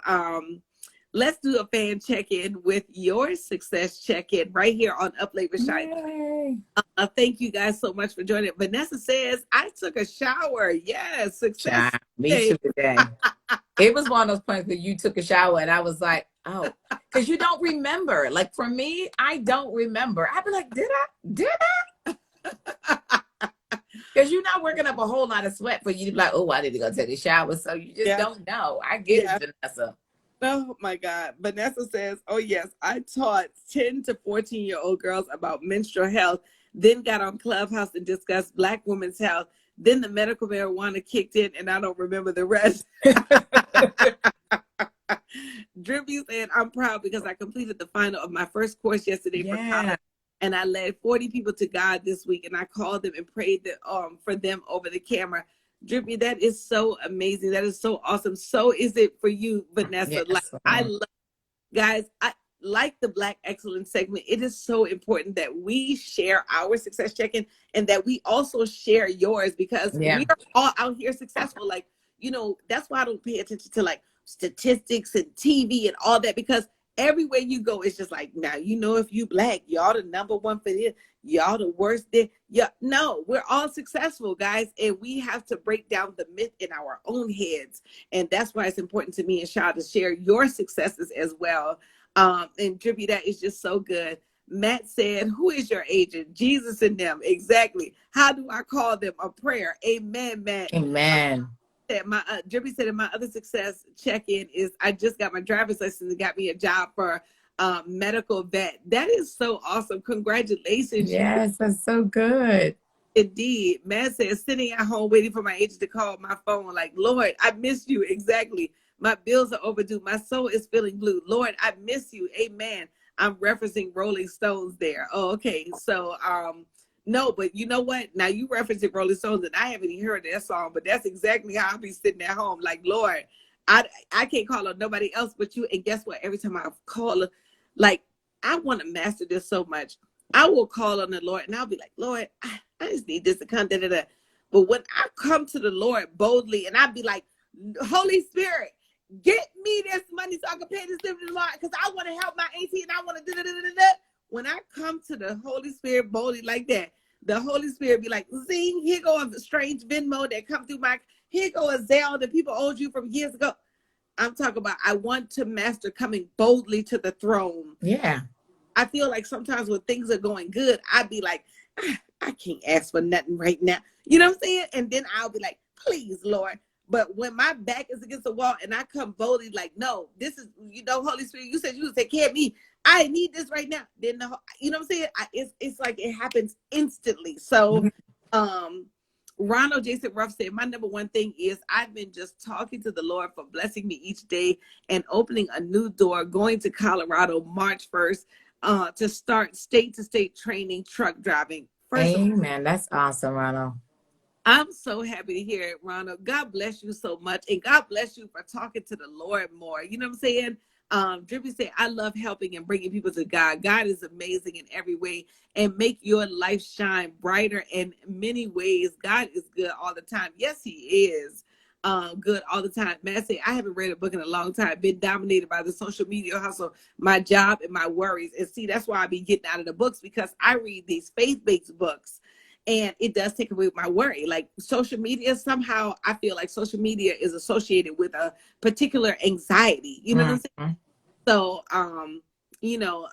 let's do a fan check-in with your success check-in right here on Up Late with Sha. Yay. Thank you guys so much for joining. Vanessa says, I took a shower. Yes, success. Child, me too today. It was one of those points where you took a shower and I was like, oh, because you don't remember. Like for me, I don't remember. I'd be like, did I? Because you're not working up a whole lot of sweat for you to be like, oh, I need to go take a shower. So you just don't know. I get it, Vanessa. Oh my God. Vanessa says, oh yes, I taught 10 to 14-year-old girls about menstrual health, then got on Clubhouse and discussed Black women's health. Then the medical marijuana kicked in and I don't remember the rest. Drippy said, I'm proud because I completed the final of my first course yesterday for college. And I led 40 people to God this week, and I called them and prayed for them over the camera. Drippy, that is so amazing. That is so awesome. So is it for you, Vanessa. Yes. Like I love, guys, I like the Black Excellence segment. It is so important that we share our success check-in and that we also share yours because we are all out here successful. Like, you know, that's why I don't pay attention to like statistics and TV and all that because everywhere you go, it's just like, now, you know, if you Black, y'all the number one for this, y'all the worst there. Yeah, no, we're all successful, guys. And we have to break down the myth in our own heads. And that's why it's important to me and Sha to share your successes as well. And Drippy, that is just so good. Matt said, who is your agent? Jesus and them. Exactly. How do I call them? A prayer. Amen, Matt. Amen. Drippy said, my other success check-in is I just got my driver's license and got me a job for medical vet. That is so awesome. Congratulations. Yes, that's so good. Indeed. Man says, sitting at home waiting for my agent to call my phone like, Lord, I miss you. Exactly. My bills are overdue. My soul is feeling blue. Lord, I miss you. Amen. I'm referencing Rolling Stones there. Oh, okay. So, no, but you know what? Now you referencing Rolling Stones, and I haven't even heard that song, but that's exactly how I'll be sitting at home. Like, Lord, I can't call on nobody else but you. And guess what? Every time I call, like, I want to master this so much. I will call on the Lord, and I'll be like, Lord, I just need this to come, da, da, da. But when I come to the Lord boldly, and I'll be like, Holy Spirit, get me this money so I can pay this dividend because I want to help my auntie, and I want to da, da, da, da, da. When I come to the Holy Spirit boldly like that, the Holy Spirit be like, see, here go a strange Venmo that come through here go a Zelle that people owed you from years ago. I'm talking about, I want to master coming boldly to the throne. Yeah. I feel like sometimes when things are going good, I'd be like, I can't ask for nothing right now. You know what I'm saying? And then I'll be like, please, Lord. But when my back is against the wall and I come boldly like, no, this is, you know, Holy Spirit, you said you would take care of me. I need this right now. Then, you know what I'm saying? It's like it happens instantly. So, Ronald Jason Ruff said, my number one thing is I've been just talking to the Lord for blessing me each day and opening a new door, going to Colorado March 1st to start state-to-state training truck driving. Amen. That's awesome, Ronald. I'm so happy to hear it, Ronald. God bless you so much. And God bless you for talking to the Lord more. You know what I'm saying? Drippy said, I love helping and bringing people to God. God is amazing in every way and make your life shine brighter in many ways. God is good all the time. Yes, he is good all the time. Man, I say, I haven't read a book in a long time. Been dominated by the social media hustle, my job and my worries. And see, that's why I be getting out of the books because I read these faith-based books. And it does take away my worry. Like social media, somehow I feel like social media is associated with a particular anxiety. You know what I'm saying? So, you know,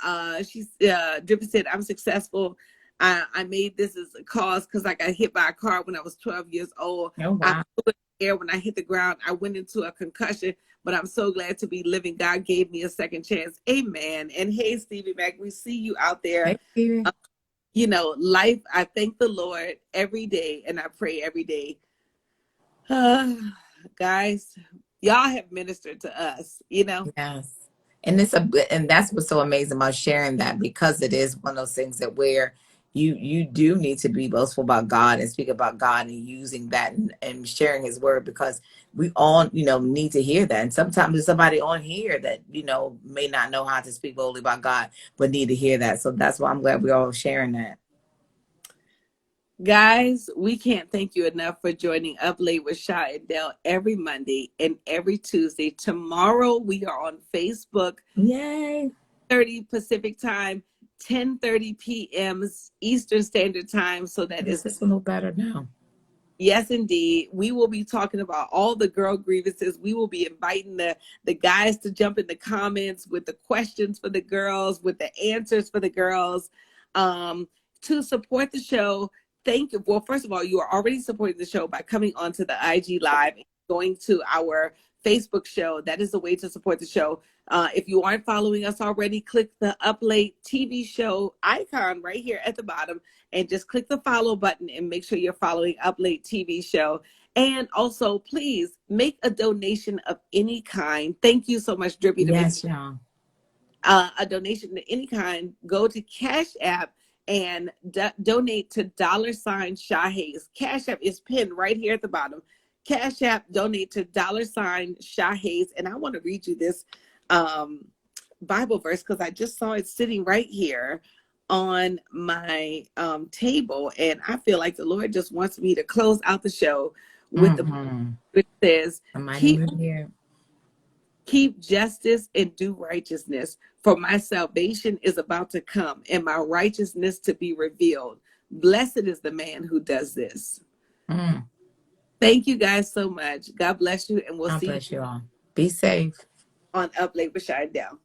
Drippy said, I'm successful. I made this as a cause because I got hit by a car when I was 12 years old. Oh, wow. I flew in the air when I hit the ground. I went into a concussion, but I'm so glad to be living. God gave me a second chance. Amen. And hey, Stevie Mac, we see you out there. Hey, You know, life, I thank the Lord every day, and I pray every day. Guys, y'all have ministered to us, you know. yes. And and that's what's so amazing about sharing that, because it is one of those things that where you do need to be boastful about God and speak about God and using that and sharing his word, because we all, need to hear that. And sometimes there's somebody on here that, may not know how to speak boldly about God, but need to hear that. So that's why I'm glad we're all sharing that. Guys, we can't thank you enough for joining Up Late with Sha and Del every Monday and every Tuesday. Tomorrow we are on Facebook. Yay. 30 Pacific time, 10:30 p.m. Eastern Standard Time. So that This is is a little better now. yes, indeed. We will be talking about all the girl grievances. We will be inviting the guys to jump in the comments with the questions for the girls, with the answers for the girls, to support the show. Thank you. Well, first of all, you are already supporting the show by coming onto the IG Live and going to our Facebook show. That is the way to support the show. If you aren't following us already, click the Up Late TV show icon right here at the bottom and just click the follow button and make sure you're following Up Late TV show. And also, please make a donation of any kind. Thank you so much, Drippy. Yes, y'all. A donation of any kind. Go to Cash App and donate to $ Sha Hayes. Cash App is pinned right here at the bottom. Cash App, donate to $ Sha Hayes. And I want to read you this Bible verse because I just saw it sitting right here on my table, and I feel like the Lord just wants me to close out the show with the which says, keep justice and do righteousness, for my salvation is about to come and my righteousness to be revealed. Blessed is the man who does this. Thank you guys so much. God bless you, and we'll see you all. Be safe on Up Late with Sha and Del.